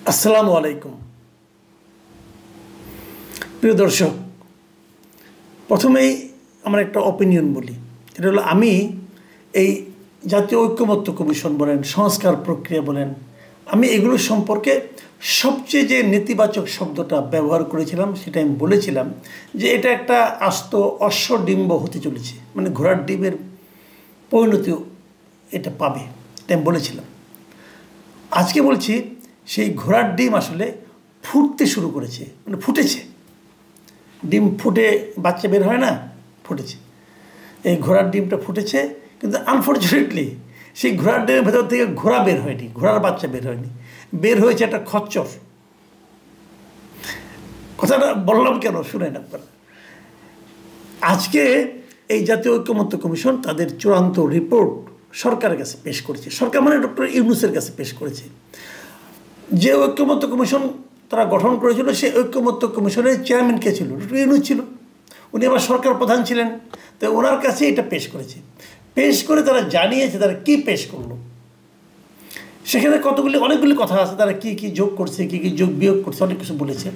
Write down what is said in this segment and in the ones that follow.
আসসালামু আলাইকুম প্রিয় দর্শক, প্রথমেই আমার একটা অপিনিয়ন বলি। এটা হলো, আমি এই জাতীয় ঐক্যমত্য কমিশন বলেন, সংস্কার প্রক্রিয়া বলেন, আমি এগুলো সম্পর্কে সবচেয়ে যে নেতিবাচক শব্দটা ব্যবহার করেছিলাম সেটা আমি বলেছিলাম যে এটা একটা আস্ত অশ্বডিম্ব হতে চলেছে, মানে ঘোড়ার ডিমের পরিণতি এটা পাবে, এটা আমি বলেছিলাম। আজকে বলছি সেই ঘোড়ার ডিম আসলে ফুটতে শুরু করেছে, মানে ফুটেছে। ডিম ফুটে বাচ্চা বের হয় না, ফুটেছে। এই ঘোড়ার ডিমটা ফুটেছে, কিন্তু আনফর্চুনেটলি সেই ঘোড়ার ডিমের ভেতর থেকে ঘোড়া বের হয়নি, ঘোড়ার বাচ্চা বের হয়নি, বের হয়েছে একটা খচ্চর। কথাটা বললাম কেন শুনেন আপনারা। আজকে এই জাতীয় ঐক্যমত্য কমিশন তাদের চূড়ান্ত রিপোর্ট সরকারের কাছে পেশ করেছে। সরকার মানে ডক্টর ইউনূসের কাছে পেশ করেছে। যে ঐক্যমত্য কমিশন তারা গঠন করেছিল, সেই ঐক্যমত্য কমিশনের চেয়ারম্যান কে ছিল? ডক্টর ইউনূস ছিল। উনি আবার সরকার প্রধান ছিলেন। তো ওনার কাছে এটা পেশ করেছে। পেশ করে তারা জানিয়েছে তারা কি পেশ করলো। সেখানে অনেকগুলি কথা আছে, তারা কি কি যোগ করছে, কি কি যোগ বিয়োগ করছে, অনেক কিছু বলেছে।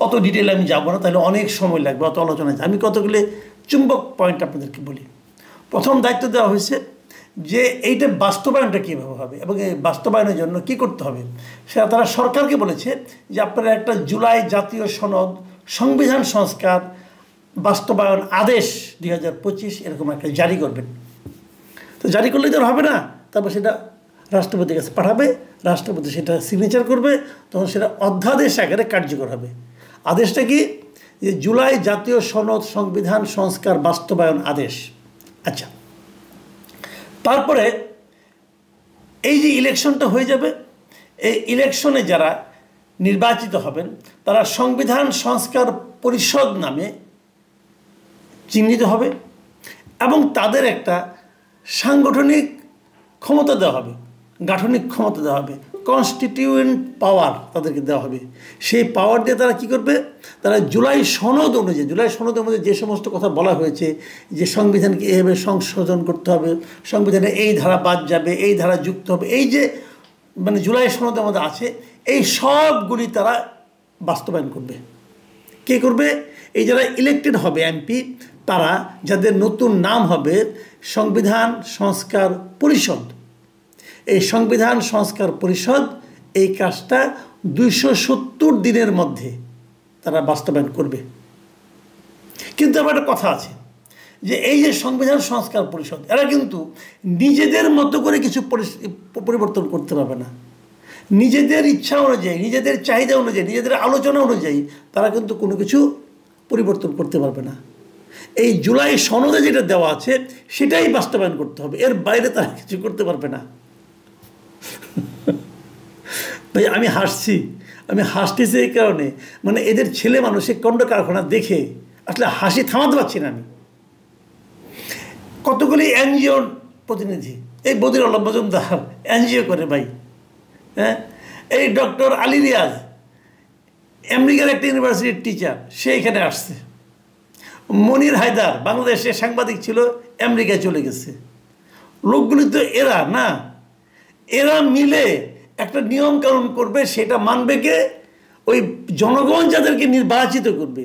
অত ডিটেলে আমি যাবো না, তাহলে অনেক সময় লাগবে, অত আলোচনা। আমি কতগুলি চুম্বক পয়েন্ট আপনাদেরকে বলি। প্রথম দায়িত্ব দেওয়া হয়েছে যে এইটা বাস্তবায়নটা কীভাবে হবে এবং এই বাস্তবায়নের জন্য কি করতে হবে সেটা তারা সরকারকে বলেছে যে আপনারা একটা জুলাই জাতীয় সনদ সংবিধান সংস্কার বাস্তবায়ন আদেশ 2025 এরকম একটা জারি করবেন। তো জারি করলে তো হবে না, তারপর সেটা রাষ্ট্রপতির কাছে পাঠাবে, রাষ্ট্রপতি সেটা সিগনেচার করবে, তখন সেটা অধ্যাদেশ আকারে কার্যকর হবে। আদেশটা কি? যে জুলাই জাতীয় সনদ সংবিধান সংস্কার বাস্তবায়ন আদেশ। আচ্ছা, তারপরে এই যে ইলেকশনটা হয়ে যাবে, এই ইলেকশনে যারা নির্বাচিত হবেন তারা সংবিধান সংস্কার পরিষদ নামে চিহ্নিত হবে এবং তাদের একটা সাংগঠনিক ক্ষমতা দেওয়া হবে, গাঠনিক ক্ষমতা দেওয়া হবে, কনস্টিটিউয়েন্ট পাওয়ার তাদেরকে দেওয়া হবে। সেই পাওয়ার দিয়ে তারা কী করবে? তারা জুলাই সনদ অনুযায়ী যে সমস্ত কথা বলা হয়েছে যে সংবিধানকে এভাবে সংশোধন করতে হবে, সংবিধানে এই ধারা বাদ যাবে, এই ধারা যুক্ত হবে, এই যে মানে জুলাই সনদের মধ্যে আছে, এই সবগুলি তারা বাস্তবায়ন করবে। কে করবে? এই যারা ইলেক্টেড হবে এমপি, তারা যাদের নতুন নাম হবে সংবিধান সংস্কার পরিষদ। এই সংবিধান সংস্কার পরিষদ এই কাজটা 270 দিনের মধ্যে তারা বাস্তবায়ন করবে। কিন্তু আবার একটা কথা আছে যে এই যে সংবিধান সংস্কার পরিষদ, এরা কিন্তু নিজেদের মতো করে কিছু পরিবর্তন করতে পারবে না। নিজেদের ইচ্ছা অনুযায়ী, নিজেদের চাহিদা অনুযায়ী, নিজেদের আলোচনা অনুযায়ী তারা কিন্তু কোনো কিছু পরিবর্তন করতে পারবে না। এই জুলাই সনদে যেটা দেওয়া আছে সেটাই বাস্তবায়ন করতে হবে, এর বাইরে তারা কিছু করতে পারবে না। ভাই আমি হাসতেছি এই কারণে, মানে এদের ছেলে মানুষের কণ্ড কারখানা দেখে আসলে হাসি থামাতে পারছি না। আমি কতগুলি এনজিওর প্রতিনিধি, এই বদির আলম মজুমদার এনজিও করে ভাই, হ্যাঁ, এই ডক্টর আলী রিয়াজ আমেরিকার একটা ইউনিভার্সিটির টিচার, সে এখানে আসছে। মনির হায়দার বাংলাদেশে সাংবাদিক ছিল, আমেরিকায় চলে গেছে। লোকগুলি তো এরা মিলে একটা নিয়ম কানুন করবে, সেটা মানবে কে? ওই জনগণ যাদেরকে নির্বাচিত করবে,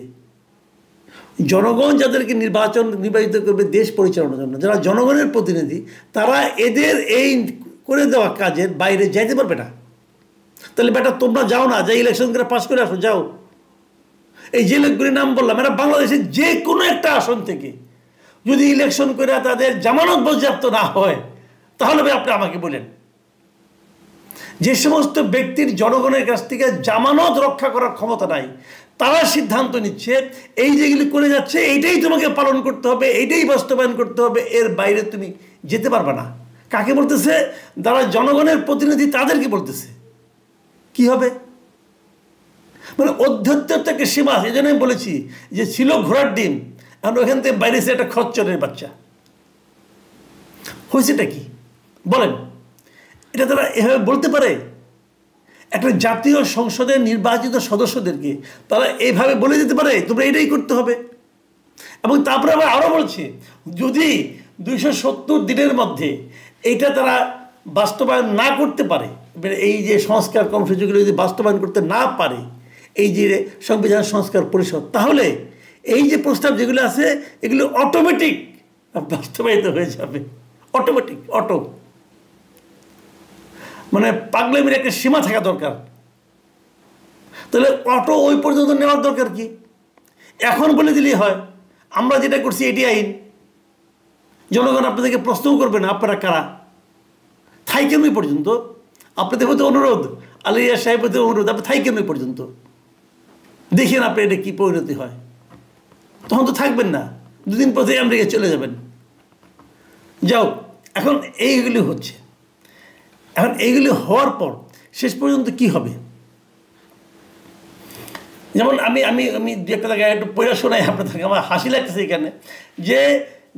নির্বাচিত করবে দেশ পরিচালনার জন্য, যারা জনগণের প্রতিনিধি, তারা এদের এই করে দেওয়া কাজের বাইরে যাইতে পারবে না। তাহলে বেটা তোমরা যাও না, যাই ইলেকশন করে পাস করে আসো, যাও। এই যে লোকগুলির নাম বললাম, এরা বাংলাদেশের যে কোনো একটা আসন থেকে যদি ইলেকশন করে তাদের জামানত পর্যাপ্ত না হয়, তাহলে আপনি আমাকে বলেন যে সমস্ত ব্যক্তির জনগণের কাছ থেকে জামানত রক্ষা করার ক্ষমতা নাই, তারা সিদ্ধান্ত নিচ্ছে এই যেগুলি করে যাচ্ছে এইটাই তোমাকে পালন করতে হবে, এইটাই বাস্তবায়ন করতে হবে, এর বাইরে তুমি যেতে পারবে না। কাকে বলতেছে? যারা জনগণের প্রতিনিধি তাদেরকে বলতেছে। কি হবে? মানে অধ্যত্বের একটা সীমা আছে। এই জন্য আমি বলেছি যে ছিল ঘোড়ার ডিম, এখন ওখান থেকে বাইরে এসে একটা খচ্চরের বাচ্চা হয়েছেটা কি বলেন? এটা তারা এভাবে বলতে পারে? একটা জাতীয় সংসদের নির্বাচিত সদস্যদেরকে তারা এইভাবে বলে দিতে পারে তোমরা এটাই করতে হবে? এবং তারপরে আবার আরও বলছে যদি 270 দিনের মধ্যে এইটা তারা বাস্তবায়ন না করতে পারে, এই যে সংস্কার কর্মসূচিগুলো যদি বাস্তবায়ন করতে না পারে এই যে সংবিধান সংস্কার পরিষদ, তাহলে এই যে প্রস্তাব যেগুলো আছে এগুলো অটোমেটিক বাস্তবায়িত হয়ে যাবে। অটোমেটিক, মানে পাগলামির একটা সীমা থাকা দরকার। তাহলে ওই পর্যন্ত নেওয়ার দরকার কি? এখন বলে দিলেই হয় আমরা যেটা করছি এটি আইন, জনগণ আপনাদেরকে প্রশ্নও করবে না আপনারা কারা। থাইকেন ওই পর্যন্ত, আপনাদের প্রতি অনুরোধ, আলিয়া সাহেবের প্রতি অনুরোধ, আপনি থাইকেন ওই পর্যন্ত, দেখেন আপনি এটা কী পরিণতি হয়। তখন তো থাকবেন না, দুদিন পথে আমেরিকা চলে যাবেন। যাও, এখন এইগুলি হচ্ছে। এখন এইগুলি হওয়ার পর শেষ পর্যন্ত কি হবে? যেমন আমি আমি আমি দু একটা জায়গায় একটু পড়া শোনাই আপনাদেরকে, আমার হাসি লাগতেছে এখানে, যে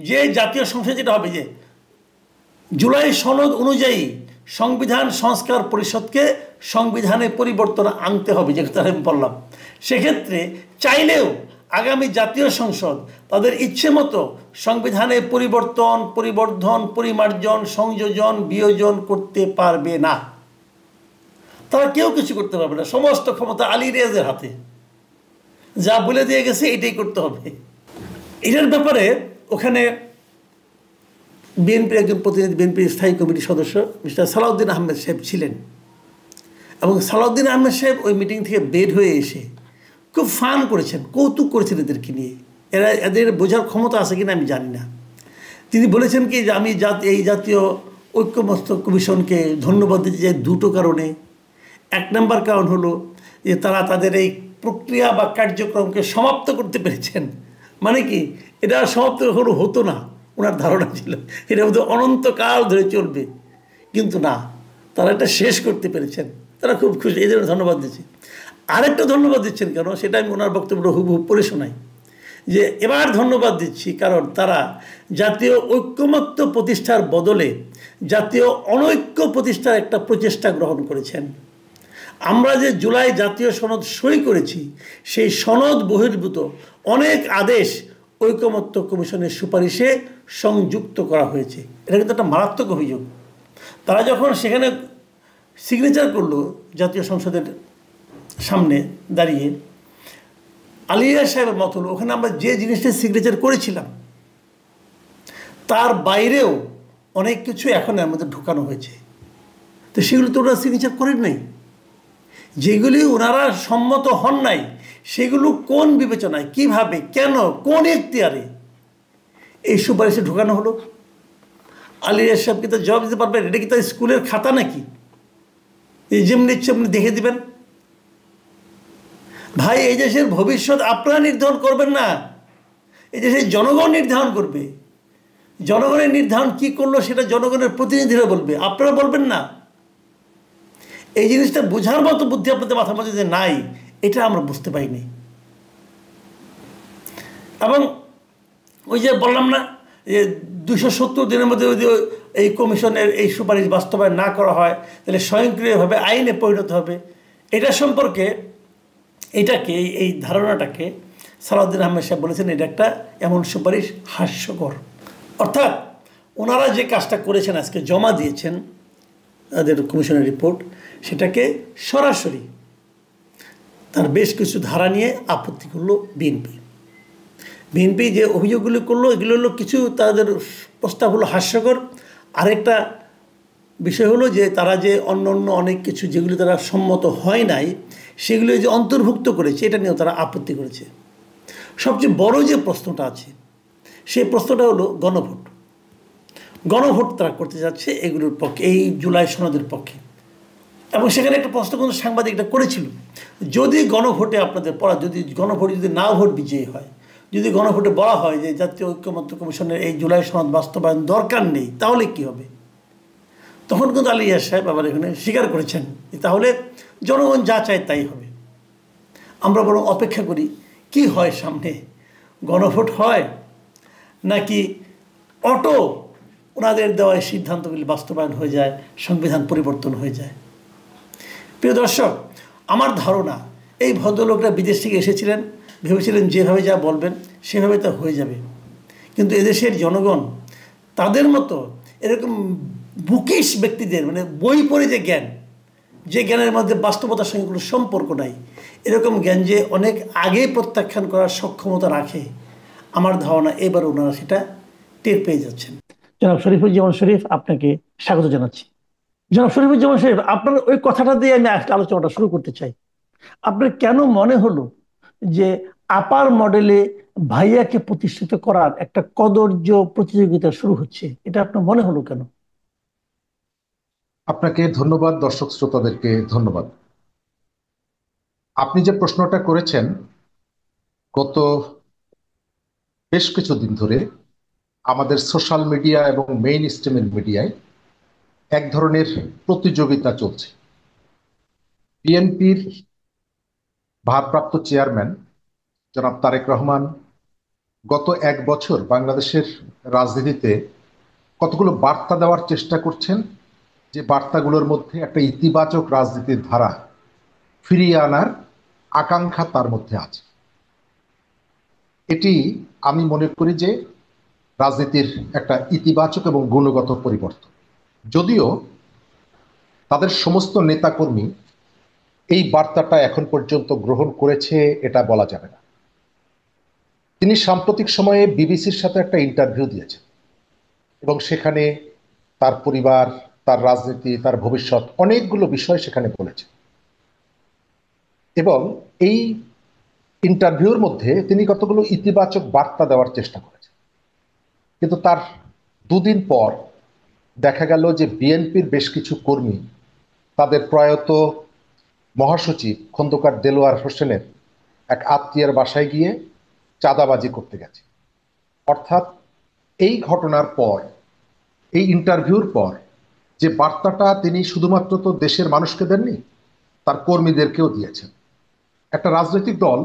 যে জাতীয় সংসদ যেটা হবে, যে জুলাই সনদ অনুযায়ী সংবিধান সংস্কার পরিষদকে সংবিধানে পরিবর্তন আনতে হবে, যে কথা আমি বললাম। সেক্ষেত্রে চাইলেও আগামী জাতীয় সংসদ তাদের ইচ্ছে মতো সংবিধানে পরিবর্তন, পরিবর্ধন, পরিমার্জন, সংযোজন, বিয়োজন করতে পারবে না। তারা কেউ কিছু করতে পারবে না, সমস্ত ক্ষমতা আলী রিয়াজের হাতে। যা বলে দিয়ে গেছে এটাই করতে হবে। এটার ব্যাপারে ওখানে বিএনপির একজন প্রতিনিধি, বিএনপির স্থায়ী কমিটির সদস্য মিস্টার সালাউদ্দিন আহমেদ সাহেব ছিলেন, এবং সালাউদ্দিন আহমেদ সাহেব ওই মিটিং থেকে বের হয়ে এসে খুব ফান করেছেন, কৌতুক করেছেন এদেরকে নিয়ে। এদের বোঝার ক্ষমতা আছে কিনা আমি জানি না। তিনি বলেছেন কি যে আমি এই জাতীয় ঐক্যমত্য কমিশনকে ধন্যবাদ দিতে চাই দুটো কারণে। এক নম্বর কারণ হলো যে তারা তাদের এই প্রক্রিয়া বা কার্যক্রমকে সমাপ্ত করতে পেরেছেন। মানে কি, এটা সমাপ্ত হতো না, ওনার ধারণা ছিল এটা বোধহয় অনন্তকাল ধরে চলবে, কিন্তু না, তারা এটা শেষ করতে পেরেছেন। তারা খুব খুশি, এই জন্য ধন্যবাদ দিচ্ছি। আরেকটা ধন্যবাদ দিচ্ছেন কেন সেটা আমি ওনার বক্তব্য হুবহু পড়ে শোনাই, যে এবার ধন্যবাদ দিচ্ছি কারণ তারা জাতীয় ঐক্যমত্য প্রতিষ্ঠার বদলে জাতীয় অনৈক্য প্রতিষ্ঠার একটা প্রচেষ্টা গ্রহণ করেছেন। আমরা যে জুলাই জাতীয় সনদ সই করেছি সেই সনদ বহির্ভূত অনেক আদেশ ঐকমত্য কমিশনের সুপারিশে সংযুক্ত করা হয়েছে। এটা কিন্তু একটা মারাত্মক অভিযোগ। তারা যখন সেখানে সিগনেচার করলো জাতীয় সংসদের সামনে দাঁড়িয়ে, আলিয়া সাহেবের মত হলো ওখানে আমরা যে জিনিসটা সিগনেচার করেছিলাম তার বাইরেও অনেক কিছু এখন এর মধ্যে ঢোকানো হয়েছে। তো সেগুলো তো ওরা সিগনেচার করেন নাই, যেগুলি ওনারা সম্মত হন নাই সেগুলো কোন বিবেচনায়, কিভাবে, কেন, কোন এখতিয়ারে এই সুপারিশে ঢোকানো হলো? আলিয়া সাহেবকে তো জবাব দিতে পারবেন? এটা কি তার স্কুলের খাতা নাকি যেমনি ইচ্ছে আপনি দেখে দিবেন? ভাই, এই দেশের ভবিষ্যৎ আপনারা নির্ধারণ করবেন না, এই দেশের জনগণ নির্ধারণ করবে। জনগণের নির্ধারণ কি করলো সেটা জনগণের প্রতিনিধিরা বলবে, আপনারা বলবেন না। এই জিনিসটা বোঝার মতো বুদ্ধি আপনাদের মাথার মধ্যে যে নাই, এটা আমরা বুঝতে পারিনি। এবং ওই যে বললাম না যে 270 দিনের মধ্যে যদি এই কমিশনের এই সুপারিশ বাস্তবায়ন না করা হয় তাহলে স্বয়ংক্রিয়ভাবে আইনে পরিণত হবে। এটা সম্পর্কে এই ধারণাটাকে সালাউদ্দিন আহমেদ সাহেব বলেছেন এটা একটা এমন সুপারিশ হাস্যকর। অর্থাৎ ওনারা যে কাজটা করেছেন, আজকে জমা দিয়েছেন তাদের কমিশনের রিপোর্ট, সেটাকে সরাসরি তার বেশ কিছু ধারা নিয়ে আপত্তি করলো বিএনপি যে অভিযোগগুলো করলো এগুলো হলো কিছু, তাদের প্রস্তাব হলো হাস্যকর। আরেকটা বিষয় হলো যে তারা যে অন্য অনেক কিছু যেগুলি তারা সম্মত হয় নাই সেগুলো যে অন্তর্ভুক্ত করেছে এটা নিয়েও তারা আপত্তি করেছে। সবচেয়ে বড় যে প্রশ্নটা আছে সেই প্রশ্নটা হলো গণভোট তারা করতে যাচ্ছে এগুলোর পক্ষে, এই জুলাই সনদের পক্ষে। এবং সেখানে একটা প্রশ্ন কিন্তু সাংবাদিকটা করেছিল, যদি গণভোটে আপনাদের যদি গণভোটে যদি না ভোট বিজয়ী হয়, যদি গণভোটে বলা হয় যে জাতীয় ঐক্যমত্য কমিশনের এই জুলাই সনদ বাস্তবায়ন দরকার নেই, তাহলে কি হবে? তখন কিন্তু আলিয়া সাহেব আবার এখানে স্বীকার করেছেন তাহলে জনগণ যা চায় তাই হবে। আমরা বরং অপেক্ষা করি কি হয় সামনে, গণভোট হয় নাকি ওনাদের দেওয়া সিদ্ধান্তগুলি বাস্তবায়ন হয়ে যায়, সংবিধান পরিবর্তন হয়ে যায়। প্রিয় দর্শক, আমার ধারণা এই ভদ্রলোকরা বিদেশ থেকে এসেছিলেন, ভেবেছিলেন যেভাবে যা বলবেন সেভাবে তা হয়ে যাবে। কিন্তু এদেশের জনগণ তাদের মতো এরকম বুকিশ ব্যক্তিদের, মানে বই পড়ে যে জ্ঞান, যে জ্ঞানের মধ্যে বাস্তবতার সঙ্গে কোনো সম্পর্ক নাই, এরকম জ্ঞান যে অনেক আগেই প্রত্যাখ্যান করার সক্ষমতা রাখে, আমার ধারণা এবার ওনারা সেটা টের পেয়ে যাচ্ছেন। জনাব শরীফুজ্জামান শরীফ, আপনাকে স্বাগত জানাচ্ছি। জনাব শরীফুজ্জামান শরীফ, আপনার ওই কথাটা দিয়ে আমি আজকে আলোচনাটা শুরু করতে চাই। আপনার কেন মনে হলো যে আপার মডেলে ভাইয়াকে প্রতিষ্ঠিত করার একটা কদর্য প্রতিযোগিতা শুরু হচ্ছে, এটা আপনার মনে হলো কেন? আপনাকে ধন্যবাদ, দর্শক শ্রোতাদেরকে ধন্যবাদ। আপনি যে প্রশ্নটা করেছেন, গত বেশ কিছুদিন ধরে আমাদের সোশ্যাল মিডিয়া এবং মেইন স্ট্রিমের মিডিয়ায় এক ধরনের প্রতিযোগিতা চলছে। বিএনপির ভারপ্রাপ্ত চেয়ারম্যান জনাব তারেক রহমান গত এক বছর বাংলাদেশের রাজনীতিতে কতগুলো বার্তা দেওয়ার চেষ্টা করছেন, যে বার্তাগুলোর মধ্যে একটা ইতিবাচক রাজনীতির ধারা ফিরিয়ে আনার আকাঙ্ক্ষা তার মধ্যে আছে। এটি আমি মনে করি যে রাজনীতির একটা ইতিবাচক এবং গুণগত পরিবর্তন। যদিও তাদের সমস্ত নেতাকর্মী এই বার্তাটা এখন পর্যন্ত গ্রহণ করেছে এটা বলা যাবে না। তিনি সাম্প্রতিক সময়ে বিবিসির সাথে একটা ইন্টারভিউ দিয়েছেন এবং সেখানে তার পরিবার, তার রাজনীতি, তার ভবিষ্যৎ অনেকগুলো বিষয় সেখানে বলেছেন। এবং এই ইন্টারভিউর মধ্যে তিনি কতগুলো ইতিবাচক বার্তা দেওয়ার চেষ্টা করেছেন, কিন্তু তার দুদিন পর দেখা গেল যে বিএনপির বেশ কিছু কর্মী তাদের প্রয়াত মহাসচিব খন্দকার দেলোয়ার হোসেনের এক আত্মীয়ের বাসায় গিয়ে চাঁদাবাজি করতে গেছে। অর্থাৎ এই ঘটনার পর, এই ইন্টারভিউর পর যে বার্তাটা তিনি শুধুমাত্র তো দেশের মানুষকে দেননি, তার কর্মীদেরকেও দিয়েছেন। একটা রাজনৈতিক দল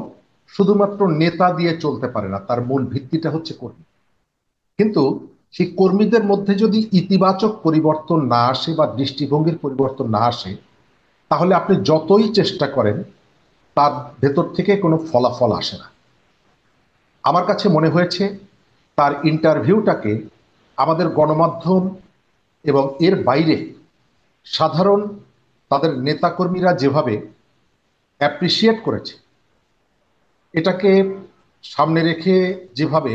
শুধুমাত্র নেতা দিয়ে চলতে পারে না, তার মূল ভিত্তিটা হচ্ছে কর্মী। কিন্তু সেই কর্মীদের মধ্যে যদি ইতিবাচক পরিবর্তন না আসে বা দৃষ্টিভঙ্গির পরিবর্তন না আসে, তাহলে আপনি যতই চেষ্টা করেন তার ভেতর থেকে কোনো ফলাফল আসে না। আমার কাছে মনে হয়েছে তার ইন্টারভিউটাকে আমাদের গণমাধ্যম এবং এর বাইরে সাধারণ তাদের নেতাকর্মীরা যেভাবে অ্যাপ্রিসিয়েট করেছে, এটাকে সামনে রেখে যেভাবে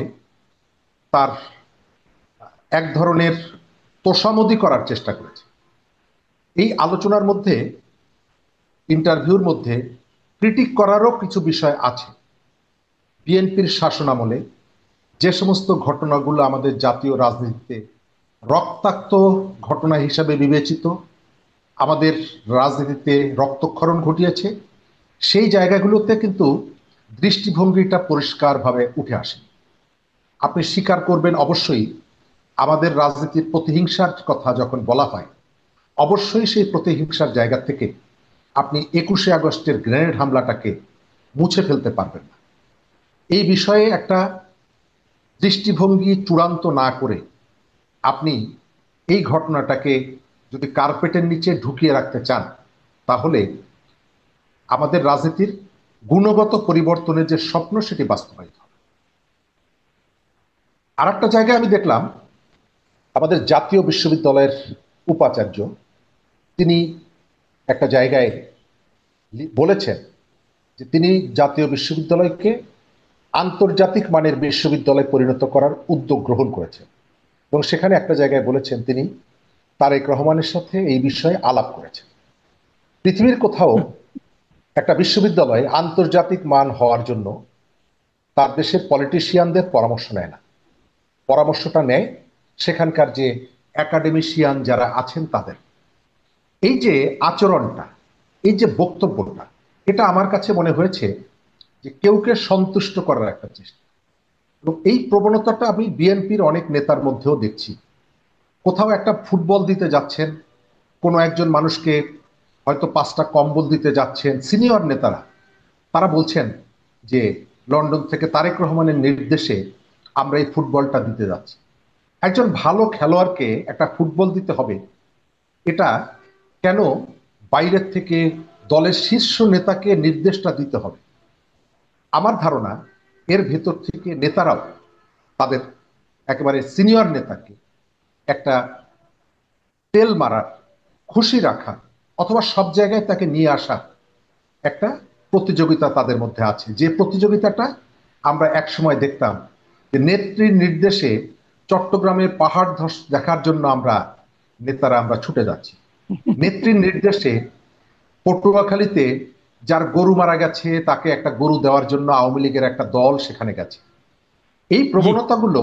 তার এক ধরনের তোষামোদী করার চেষ্টা করেছে, এই আলোচনার মধ্যে, ইন্টারভিউর মধ্যে ক্রিটিক করারও কিছু বিষয় আছে। বিএনপির শাসনামলে যে সমস্ত ঘটনাগুলো আমাদের জাতীয় রাজনীতিতে রক্তাক্ত ঘটনা হিসাবে বিবেচিত, আমাদের রাজনীতিতে রক্তক্ষরণ ঘটিয়েছে, সেই জায়গাগুলোতে কিন্তু দৃষ্টিভঙ্গিটা পরিষ্কারভাবে উঠে আসে। আপনি স্বীকার করবেন অবশ্যই, আমাদের রাজনীতির প্রতিহিংসার কথা যখন বলা হয়, অবশ্যই সেই প্রতিহিংসার জায়গা থেকে আপনি 21শে আগস্টের গ্রেনেড হামলাটাকে মুছে ফেলতে পারবেন না। এই বিষয়ে একটা দৃষ্টিভঙ্গি চূড়ান্ত না করে আপনি এই ঘটনাটাকে যদি কার্পেটের নিচে ঢুকিয়ে রাখতে চান, তাহলে আমাদের রাজনীতির গুণগত পরিবর্তনের যে স্বপ্ন, সেটি বাস্তবায়িত হবে। আর একটা জায়গায় আমি দেখলাম আমাদের জাতীয় বিশ্ববিদ্যালয়ের উপাচার্য তিনি একটা জায়গায় বলেছেন যে তিনি জাতীয় বিশ্ববিদ্যালয়কে আন্তর্জাতিক মানের বিশ্ববিদ্যালয় পরিণত করার উদ্যোগ গ্রহণ করেছেন এবং সেখানে একটা জায়গায় বলেছেন তিনি তারেক রহমানের সাথে এই বিষয়ে আলাপ করেছেন। পৃথিবীর কোথাও একটা বিশ্ববিদ্যালয় আন্তর্জাতিক মান হওয়ার জন্য তার দেশের পলিটিশিয়ানদের পরামর্শ নেয় না, পরামর্শটা নেয় সেখানকার যে একাডেমিশিয়ান যারা আছেন তাদের। এই যে আচরণটা, এই যে বক্তব্যটা, এটা আমার কাছে মনে হয়েছে যে কেউকে সন্তুষ্ট করার একটা চেষ্টা। এবং এই প্রবণতাটা আমি বিএনপির অনেক নেতার মধ্যেও দেখছি। কোথাও একটা ফুটবল দিতে যাচ্ছেন, কোনো একজন মানুষকে হয়তো 5টা কম্বল দিতে যাচ্ছেন, সিনিয়র নেতারা তারা বলছেন যে লন্ডন থেকে তারেক রহমানের নির্দেশে আমরা এই ফুটবলটা দিতে যাচ্ছি। একজন ভালো খেলোয়াড়কে একটা ফুটবল দিতে হবে, এটা কেন বাইরের থেকে দলের শীর্ষ নেতাকে নির্দেশটা দিতে হবে? আমার ধারণা এর ভেতর থেকে নেতারাও তাদের একেবারে সিনিয়র নেতাকে একটা তেল মারার, খুশি রাখা, অথবা সব জায়গায় তাকে নিয়ে আসা একটা প্রতিযোগিতা তাদের মধ্যে আছে, যে প্রতিযোগিতাটা আমরা একসময় দেখতাম যে নেত্রীর নির্দেশে চট্টগ্রামের পাহাড় ধস দেখার জন্য নেতারা ছুটে যাচ্ছি। নেত্রীর নির্দেশে পটুয়াখালীতে যার গরু মারা গেছে তাকে একটা গরু দেওয়ার জন্য আওয়ামী লীগের একটা দল সেখানে গেছে। এই জি। প্রবণতাগুলো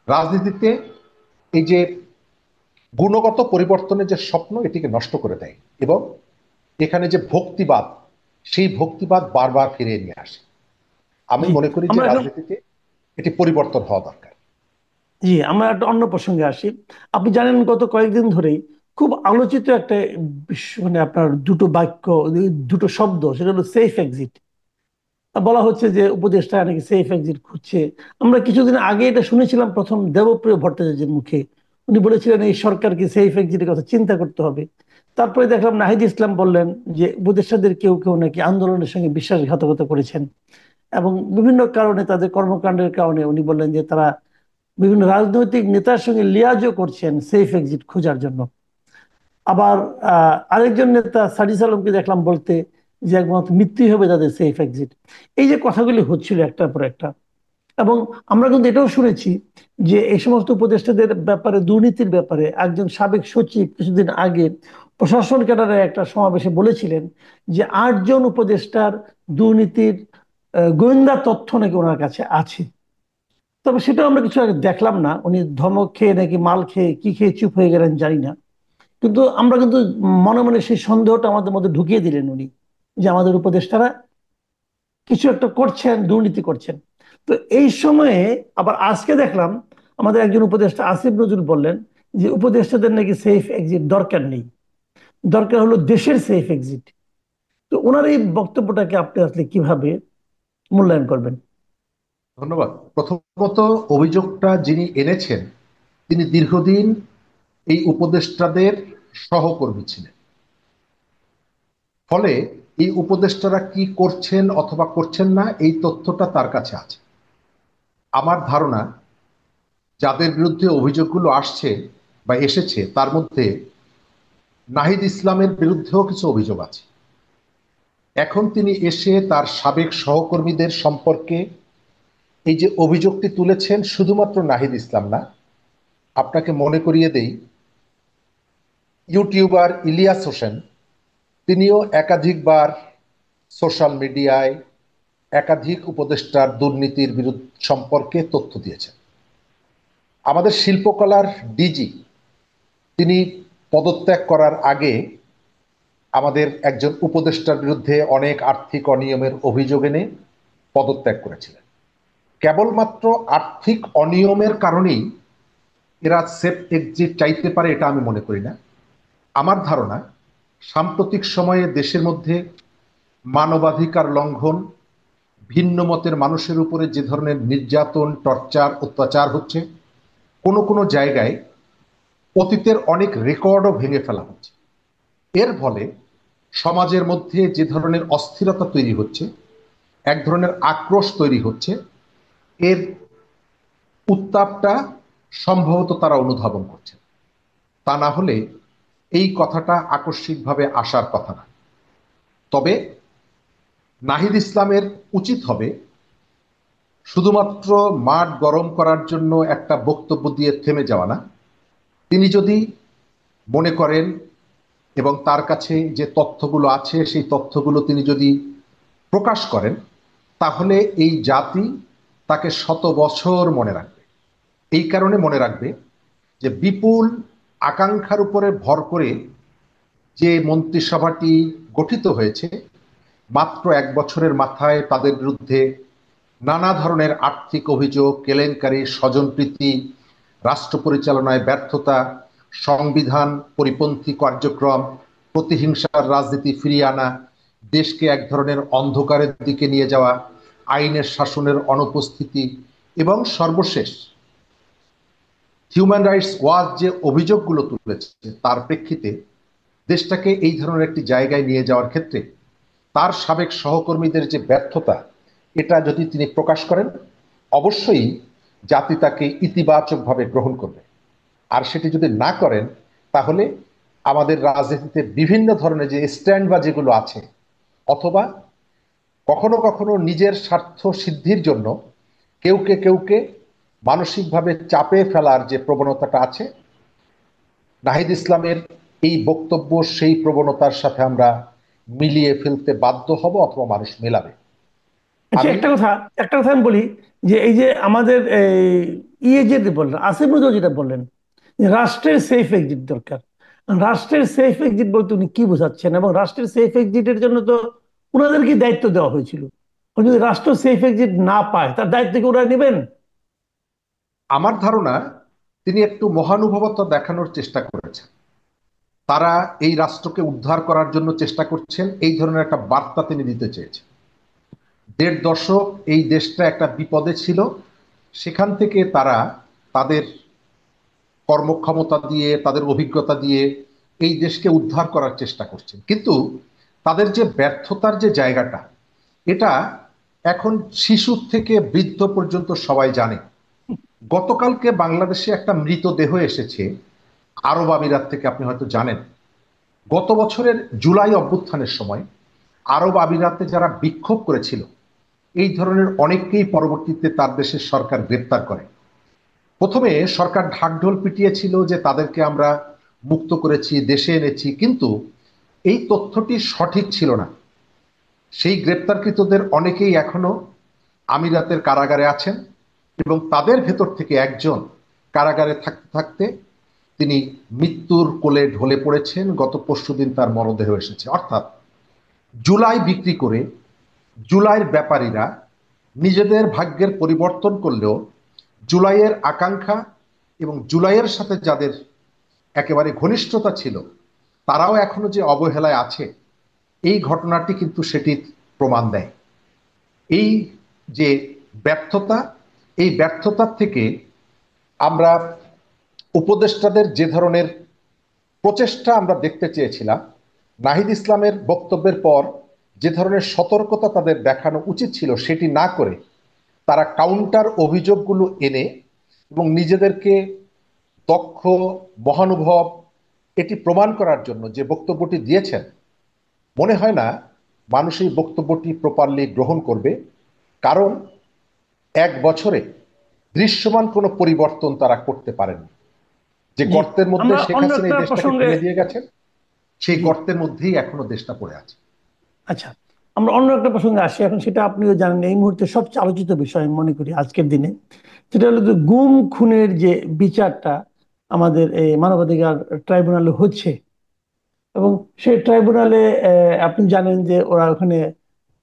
রাজনীতিতে এই যে গুণগত পরিবর্তনের যে স্বপ্ন, এটিকে নষ্ট করে দেয়, এবং এখানে যে ভক্তিবাদ, সেই ভক্তিবাদ বারবার ফিরিয়ে নিয়ে আসে। আমি জি মনে করি যে আমরা এখন, রাজনীতিতে এটি পরিবর্তন হওয়া দরকার। জি আমরা একটা অন্য প্রসঙ্গে আসি। আপনি জানেন গত কয়েকদিন ধরেই খুব আলোচিত একটা মানে আপনার দুটো বাক্য, দুটো শব্দ, সেটা হলো সেফ এক্সিট। বলা হচ্ছে যে উপদেষ্টা নাকি সেফ এক্সিট খুঁজছে। আমরা কিছুদিন আগে এটা শুনেছিলাম প্রথম দেবপ্রিয় ভট্টাচার্যের মুখে। উনি বলেছিলেন এই সরকারকে সেফ এক্সিটের কথা চিন্তা করতে হবে। তারপরে দেখলাম নাহিদ ইসলাম বললেন যে উপদেষ্টাদের কেউ কেউ নাকি আন্দোলনের সঙ্গে বিশ্বাসঘাতকতা করেছেন, এবং বিভিন্ন কারণে তাদের কর্মকাণ্ডের কারণে উনি বললেন যে তারা বিভিন্ন রাজনৈতিক নেতার সঙ্গে লিয়াজও করছেন সেফ এক্সিট খোঁজার জন্য। আবার আরেকজন নেতা সাদিস আলমকে দেখলাম বলতে যে একমাত্র মৃত্যুই হবে তাদের সেফ এক্সিট। এই যে কথাগুলি হচ্ছিল একটার পর একটা, এবং আমরা কিন্তু এটাও শুনেছি যে এই সমস্ত উপদেষ্টাদের ব্যাপারে, দুর্নীতির ব্যাপারে একজন সাবেক সচিব কিছুদিন আগে প্রশাসন ক্যাডারে একটা সমাবেশে বলেছিলেন যে 8 জন উপদেষ্টার দুর্নীতির গোয়েন্দা তথ্য নাকি ওনার কাছে আছে। তবে সেটাও আমরা কিছু আগে দেখলাম না, উনি ধমক খেয়ে নাকি মাল খেয়ে কি খেয়ে চুপ হয়ে গেলেন জানি না। কিন্তু আমরা কিন্তু মনে মনে সেই সন্দেহটা আমাদের মধ্যে ঢুকিয়ে দিলেন উনি, যে আমাদের উপদেষ্টারা কিছু একটা করছেন, দুর্নীতি করছেন। তো এই সময়ে আবার আজকে দেখলাম আমাদের একজন উপদেষ্টা আসিফ নজরুল বললেন যে উপদেষ্টাদের নাকি সেফ এক্সিট দরকার নেই, দরকার হলো দেশের সেফ এক্সিট। তো ওনার এই বক্তব্যটাকে আপনি আসলে কিভাবে মূল্যায়ন করবেন? ধন্যবাদ। প্রথমত, অভিযোগটা যিনি এনেছেন তিনি দীর্ঘদিন এই উপদেষ্টাদের সহকর্মী ছিলেন। ফলে এই উপদেষ্টারা কি করছেন অথবা করছেন না, এই তথ্যটা তার কাছে আছে। আমার ধারণা, যাদের বিরুদ্ধে অভিযোগগুলো আসছে বা এসেছে তার মধ্যে নাহিদ ইসলামের বিরুদ্ধেও কিছু অভিযোগ আছে। এখন তিনি এসে তার সাবেক সহকর্মীদের সম্পর্কে এই যে অভিযোগটি তুলেছেন, শুধুমাত্র নাহিদ ইসলাম না, আপনাকে মনে করিয়ে দেই, ইউটিউবার ইলিয়াস হোসেন তিনিও একাধিকবার সোশ্যাল মিডিয়ায় একাধিক উপদেষ্টার দুর্নীতির বিরুদ্ধে সম্পর্কে তথ্য দিয়েছেন। আমাদের শিল্পকলার ডিজি তিনি পদত্যাগ করার আগে আমাদের একজন উপদেষ্টার বিরুদ্ধে অনেক আর্থিক অনিয়মের অভিযোগ এনে পদত্যাগ করেছিলেন। কেবলমাত্র আর্থিক অনিয়মের কারণেই এরা সেফ এক্সিট চাইতে পারে এটা আমি মনে করি না। আমার ধারণা, সাম্প্রতিক সময়ে দেশের মধ্যে মানবাধিকার লঙ্ঘন, ভিন্ন মতের মানুষের উপরে যে ধরনের নির্যাতন, টর্চার, অত্যাচার হচ্ছে, কোনো কোনো জায়গায় অতীতের অনেক রেকর্ডও ভেঙে ফেলা হচ্ছে। এর ফলে সমাজের মধ্যে যে ধরনের অস্থিরতা তৈরি হচ্ছে, এক ধরনের আক্রোশ তৈরি হচ্ছে, এর উত্তাপটা সম্ভবত তারা অনুধাবন করছে। তা না হলে এই কথাটা আকস্মিকভাবে আসার কথা না। তবে নাহিদ ইসলামের উচিত হবে শুধুমাত্র মাঠ গরম করার জন্য একটা বক্তব্য দিয়ে থেমে যাওয়া না। তিনি যদি মনে করেন এবং তার কাছে যে তথ্যগুলো আছে সেই তথ্যগুলো তিনি যদি প্রকাশ করেন, তাহলে এই জাতি তাকে শত বছর মনে রাখবে। এই কারণে মনে রাখবে যে বিপুল আকাঙ্ক্ষার উপরে ভর করে যে মন্ত্রিসভাটি গঠিত হয়েছে, মাত্র 1 বছরের মাথায় তাদের বিরুদ্ধে নানা ধরনের আর্থিক অভিযোগ, কেলেঙ্কারি, স্বজনপ্রীতি, রাষ্ট্র পরিচালনায় ব্যর্থতা, সংবিধান পরিপন্থী কার্যক্রম, প্রতিহিংসার রাজনীতি ফিরিয়ে আনা, দেশকে এক ধরনের অন্ধকারের দিকে নিয়ে যাওয়া, আইনের শাসনের অনুপস্থিতি, এবং সর্বশেষ হিউম্যান রাইটস ওয়াচ যে অভিযোগগুলো তুলেছে তার প্রেক্ষিতে দেশটাকে এই ধরনের একটি জায়গায় নিয়ে যাওয়ার ক্ষেত্রে তার সাবেক সহকর্মীদের যে ব্যর্থতা, এটা যদি তিনি প্রকাশ করেন, অবশ্যই জাতি তাকে ইতিবাচকভাবে গ্রহণ করবে। আর সেটি যদি না করেন, তাহলে আমাদের রাজনীতিতে বিভিন্ন ধরনের যে স্ট্যান্ড বা যেগুলো আছে, অথবা কখনো কখনো নিজের স্বার্থ সিদ্ধির জন্য কেউকে মানসিকভাবে চাপে ফেলার যে প্রবণতাটা আছে, নাহিদ ইসলামের এই বক্তব্য সেই প্রবণতার সাথে আমরা মিলিয়ে ফেলতে বাধ্য হব, অথবা মানুষ মেলাবে। আচ্ছা, আমি একটা কথা আমি বলি, যে এই যে আমাদের যে বললেন, আসিফ নজরুল যেটা বললেন যে রাষ্ট্রের সেফ এক্সিট দরকার। রাষ্ট্রের সেফ এক্সিট বলতে উনি কি বোঝাচ্ছেন? এবং রাষ্ট্রের সেফ এক্সিটের জন্য তো ওনাদেরকে দায়িত্ব দেওয়া হয়েছিল। যদি রাষ্ট্র সেফ এক্সিট না পায়, তার দায়িত্ব কি ওরা নেবেন? আমার ধারণা তিনি একটু মহানুভবতা দেখানোর চেষ্টা করেছেন। তারা এই রাষ্ট্রকে উদ্ধার করার জন্য চেষ্টা করছেন, এই ধরনের একটা বার্তা তিনি দিতে চেয়েছেন। ১.৫ দশক এই দেশটা একটা বিপদে ছিল, সেখান থেকে তারা তাদের কর্মক্ষমতা দিয়ে, তাদের অভিজ্ঞতা দিয়ে এই দেশকে উদ্ধার করার চেষ্টা করছেন। কিন্তু তাদের যে ব্যর্থতার যে জায়গাটা, এটা এখন শিশু থেকে বৃদ্ধ পর্যন্ত সবাই জানে। গতকালকে বাংলাদেশে একটা মৃতদেহ এসেছে আরব আমিরাত থেকে, আপনি হয়তো জানেন। গত বছরের জুলাই অভ্যুত্থানের সময় আরব আমিরাতে যারা বিক্ষোভ করেছিল, এই ধরনের অনেককেই পরবর্তীতে তার দেশের সরকার গ্রেপ্তার করে। প্রথমে সরকার ঢাকঢোল পিটিয়েছিল যে তাদেরকে আমরা মুক্ত করেছি, দেশে এনেছি, কিন্তু এই তথ্যটি সঠিক ছিল না। সেই গ্রেপ্তারকৃতদের অনেকেই এখনো আমিরাতের কারাগারে আছেন, এবং তাদের ভেতর থেকে একজন কারাগারে থাকতে থাকতে তিনি মৃত্যুর কোলে ঢলে পড়েছেন। গত পরশুদিন তার মরদেহ এসেছে। অর্থাৎ জুলাই বিক্রি করে জুলাইয়ের ব্যাপারীরা নিজেদের ভাগ্যের পরিবর্তন করলেও জুলাইয়ের আকাঙ্ক্ষা এবং জুলাইয়ের সাথে যাদের একেবারে ঘনিষ্ঠতা ছিল, তারাও এখনো যে অবহেলায় আছে, এই ঘটনাটি কিন্তু সেটি প্রমাণ দেয়। এই যে ব্যর্থতা, এই ব্যর্থতার থেকে আমরা উপদেষ্টাদের যে ধরনের প্রচেষ্টা আমরা দেখতে চেয়েছিলাম, নাহিদ ইসলামের বক্তব্যের পর যে ধরনের সতর্কতা তাদের দেখানো উচিত ছিল, সেটি না করে তারা কাউন্টার অভিযোগগুলো এনে এবং নিজেদেরকে দক্ষ, মহানুভব এটি প্রমাণ করার জন্য যে বক্তব্যটি দিয়েছেন, মনে হয় না মানুষ এই বক্তব্যটি প্রপারলি গ্রহণ করবে। কারণ ১ বছরে দৃশ্যমান কোনো পরিবর্তন তারা করতে পারেনি। যে জি, গর্তের মধ্যে আমরা শেখ অন্য হাসিনা একটা এই দেশটাকে প্রসঙ্গে। ফেলে দিয়ে গেছেন, সেই জি, গর্তের মধ্যেই এখনো দেশটা পড়ে আছে। আচ্ছা, আমরা অন্য একটা প্রসঙ্গে আসি এখন। সেটা আপনিও জানেন, এই মুহূর্তে সবচেয়ে আলোচিত বিষয় আমি মনে করি আজকের দিনে, সেটা হলো যে গুম খুনের যে বিচারটা আমাদের এই মানবাধিকার ট্রাইব্যুনালে হচ্ছে। এবং সেই ট্রাইব্যুনালে আপনি জানেন যে ওরা ওখানে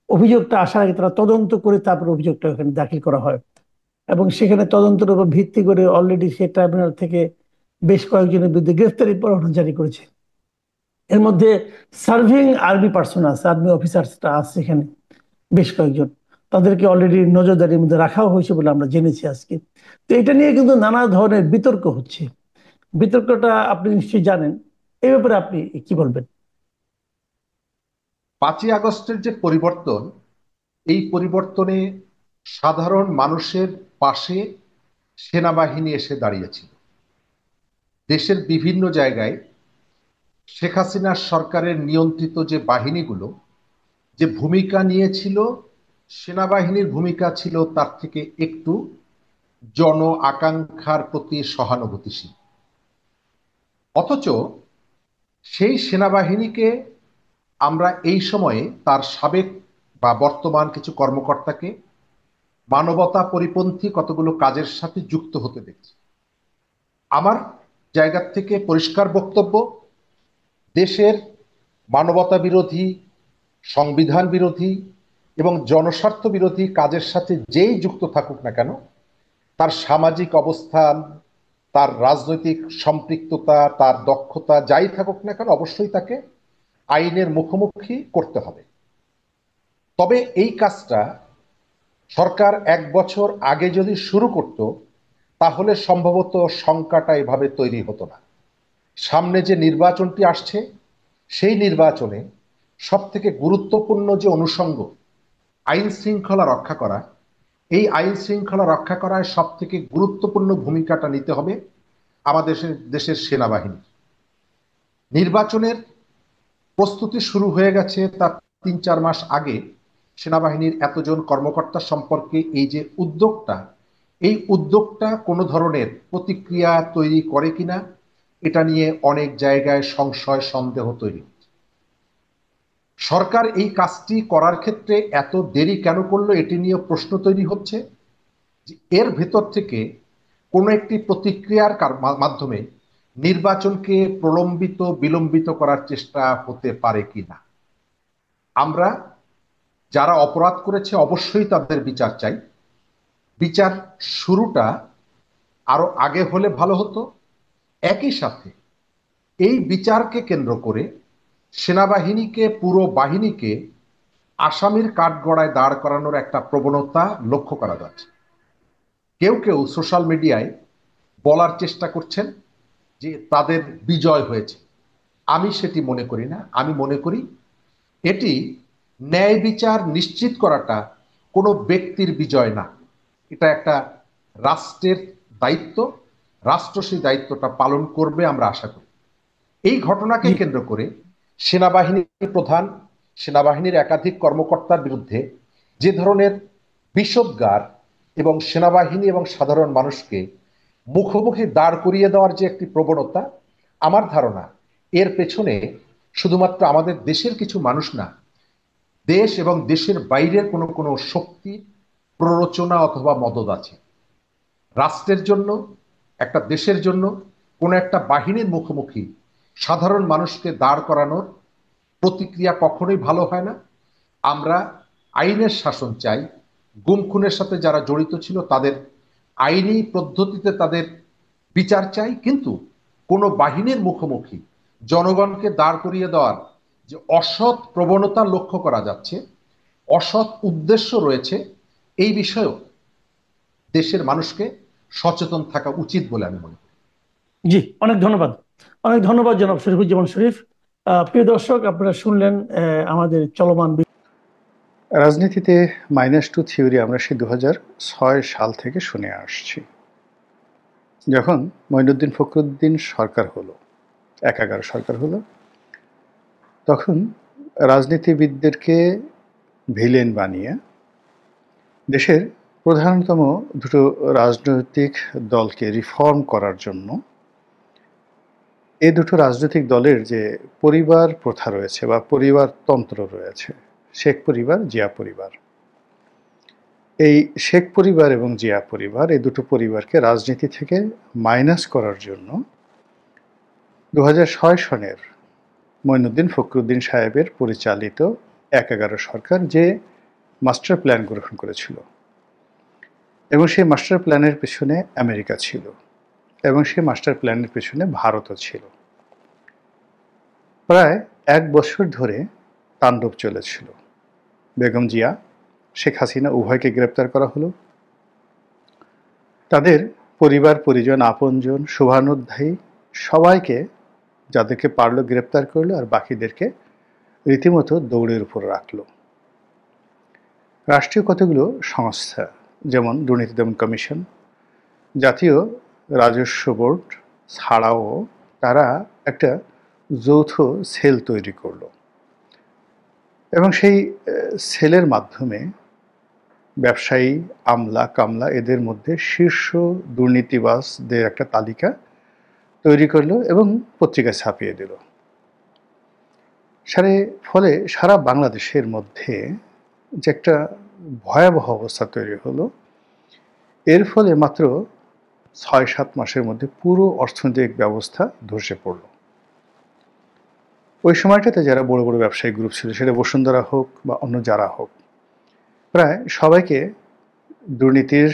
অভিযোগটা আসার আগে তারা তদন্ত করে তারপর অভিযোগটা ওখানে দাখিল করা হয়। এবং সেখানে তদন্তের উপর ভিত্তি করে অলরেডি সেই ট্রাইব্যুনাল থেকে বেশ কয়েকজনের বিরুদ্ধে গ্রেফতারি পরোয়ানা জারি করেছে। এর মধ্যে সার্ভিং আর্মি পার্সন আছে, আর্মি অফিসার্সটা আছে এখানে বেশ কয়েকজন। তাদেরকে অলরেডি নজরদারির মধ্যে রাখাও হয়েছে বলে আমরা জেনেছি আজকে। তো এটা নিয়ে কিন্তু নানা ধরনের বিতর্ক হচ্ছে। বিতর্কটা আপনি নিশ্চয়ই জানেন, এই ব্যাপারে আপনি কি বলবেন? ৫ই আগস্টের যে পরিবর্তন, এই পরিবর্তনে সাধারণ মানুষের পাশে সেনাবাহিনী এসে দাঁড়িয়েছিল। দেশের বিভিন্ন জায়গায় শেখ হাসিনার সরকারের নিয়ন্ত্রিত যে বাহিনীগুলো যে ভূমিকা নিয়েছিল, সেনাবাহিনীর ভূমিকা ছিল তার থেকে একটু জন আকাঙ্ক্ষার প্রতি সহানুভূতিশীল। অথচ সেই সেনাবাহিনীকে আমরা এই সময়ে তার সাবেক বা বর্তমান কিছু কর্মকর্তাকে মানবতা পরিপন্থী কতগুলো কাজের সাথে যুক্ত হতে দেখছি। আমার জায়গা থেকে পরিষ্কার বক্তব্য, দেশের মানবতা বিরোধী, সংবিধান বিরোধী এবং জনস্বার্থ বিরোধী কাজের সাথে যেই যুক্ত থাকুক না কেন, তার সামাজিক অবস্থান, তার রাজনৈতিক সম্পৃক্ততা, তার দক্ষতা যাই থাকুক না কেন, অবশ্যই তাকে আইনের মুখোমুখি করতে হবে। তবে এই কাজটা সরকার ১ বছর আগে যদি শুরু করত, তাহলে সম্ভবত শঙ্কাটা এভাবে তৈরি হতো না। সামনে যে নির্বাচনটি আসছে, সেই নির্বাচনে সব থেকে গুরুত্বপূর্ণ যে অনুষঙ্গ আইন শৃঙ্খলা রক্ষা করা, এই আইন শৃঙ্খলা রক্ষা করায় সব থেকে গুরুত্বপূর্ণ ভূমিকাটা নিতে হবে আমাদের দেশের সেনাবাহিনী। নির্বাচনের প্রস্তুতি শুরু হয়ে গেছে তার ৩-৪ মাস আগে। সেনাবাহিনীর এতজন কর্মকর্তা সম্পর্কে এই উদ্যোগটা কোনো ধরনের প্রতিক্রিয়া তৈরি করে কিনা, এটা নিয়ে অনেক জায়গায় সংশয় সন্দেহ তৈরি। সরকার এই কাজটি করার ক্ষেত্রে এত দেরি কেন করলো, এটি নিয়ে প্রশ্ন তৈরি হচ্ছে যে এর ভেতর থেকে কোনো একটি প্রতিক্রিয়ার মাধ্যমে নির্বাচনকে বিলম্বিত করার চেষ্টা হতে পারে কিনা। আমরা যারা অপরাধ করেছে অবশ্যই তাদের বিচার চাই। বিচার শুরুটা আরো আগে হলে ভালো হতো। একই সাথে এই বিচারকে কেন্দ্র করে সেনাবাহিনীকে, পুরো বাহিনীকে আসামির কাঠগড়ায় দাঁড় করানোর একটা প্রবণতা লক্ষ্য করা যাচ্ছে। কেউ কেউ সোশ্যাল মিডিয়ায় বলার চেষ্টা করছেন যে তাদের বিজয় হয়েছে। আমি সেটি মনে করি না। আমি মনে করি এটি ন্যায় বিচার নিশ্চিত করাটা কোনো ব্যক্তির বিজয় না, এটা একটা রাষ্ট্রের দায়িত্ব। রাষ্ট্র সেই দায়িত্বটা পালন করবে আমরা আশা করি। এই ঘটনাকে কেন্দ্র করে সেনাবাহিনীর প্রধান, সেনাবাহিনীর একাধিক কর্মকর্তার বিরুদ্ধে যে ধরনের বিষোদ্গার এবং সেনাবাহিনী এবং সাধারণ মানুষকে মুখোমুখি দাঁড় করিয়ে দেওয়ার যে একটি প্রবণতা, আমার ধারণা এর পেছনে শুধুমাত্র আমাদের দেশের কিছু মানুষ না, দেশ এবং দেশের বাইরের কোনো শক্তি প্ররোচনা অথবা মদদ আছে। রাষ্ট্রের জন্য, একটা দেশের জন্য কোনো একটা বাহিনীর মুখোমুখি সাধারণ মানুষকে দাঁড় করানোর প্রতিক্রিয়া কখনোই ভালো হয় না। আমরা আইনের শাসন চাই। গুম খুনের সাথে যারা জড়িত ছিল তাদের আইনি পদ্ধতিতে তাদের বিচার চাই, কিন্তু কোনো বাহিনীর মুখোমুখি জনগণকে দাঁড় করিয়ে দেওয়ার যে অসৎ প্রবণতা লক্ষ্য করা যাচ্ছে, অসৎ উদ্দেশ্য রয়েছে, এই বিষয়েও দেশের মানুষকে সচেতন থাকা উচিত বলে আমি মনে করি। জি, অনেক ধন্যবাদ। অনেক ধন্যবাদ জনাব শরীফুজ্জামান শরীফ। প্রিয় দর্শক, আপনারা শুনলেন আমাদের চলমান রাজনীতিতে -2 থিওরি আমরা সেই 2006 সাল থেকে শুনে আসছি। যখন মঈনুদ্দিন ফখরুদ্দিন সরকার হলো, একাগার সরকার হলো, তখন রাজনীতিবিদদেরকে ভিলেন বানিয়ে দেশের প্রধানতম দুটো রাজনৈতিক দলকে রিফর্ম করার জন্য এই দুটো রাজনৈতিক দলের যে পরিবার প্রথা রয়েছে বা পরিবারতন্ত্র রয়েছে, শেখ পরিবার, জিয়া পরিবার, এই শেখ পরিবার এবং জিয়া পরিবার, এই দুটো পরিবারকে রাজনীতি থেকে মাইনাস করার জন্য 2006 সনের মঈনুদ্দিন ফখরুদ্দিন সাহেবের পরিচালিত 11 সরকার যে মাস্টার প্ল্যান গ্রহণ করেছিল, এবং সেই মাস্টার প্ল্যানের পেছনে আমেরিকা ছিল, এবং সেই মাস্টার প্ল্যানের পেছনে ভারতও ছিল। প্রায় 1 বছর ধরে তাণ্ডব চলেছিল। বেগম জিয়া, শেখ হাসিনা উভয়কে গ্রেপ্তার করা হলো। তাদের পরিবার পরিজন, আপনজন, শুভানুধ্যায়ী সবাইকে যাদেরকে পারলো গ্রেপ্তার করলো, আর বাকিদেরকে রীতিমতো দৌড়ের উপর রাখলো। রাষ্ট্রীয় কতগুলো সংস্থা, যেমন দুর্নীতি দমন কমিশন, জাতীয় রাজস্ব বোর্ড ছাড়াও তারা একটা যৌথ সেল তৈরি করলো, এবং সেই সেলের মাধ্যমে ব্যবসায়ী, আমলা, কামলা এদের মধ্যে শীর্ষ দুর্নীতিবাজদের একটা তালিকা তৈরি করলো এবং পত্রিকায় ছাপিয়ে দিল। ফলে সারা বাংলাদেশের মধ্যে যে একটা ভয়াবহ অবস্থা তৈরি হলো, এর ফলে মাত্র 6-7 মাসের মধ্যে পুরো অর্থনৈতিক ব্যবস্থা ধসে পড়ল। ওই সময়টাতে যারা বড় বড় ব্যবসায়িক গ্রুপ ছিল, সেটা বসুন্ধরা হোক বা অন্য যারা হোক, প্রায় সবাইকে দুর্নীতির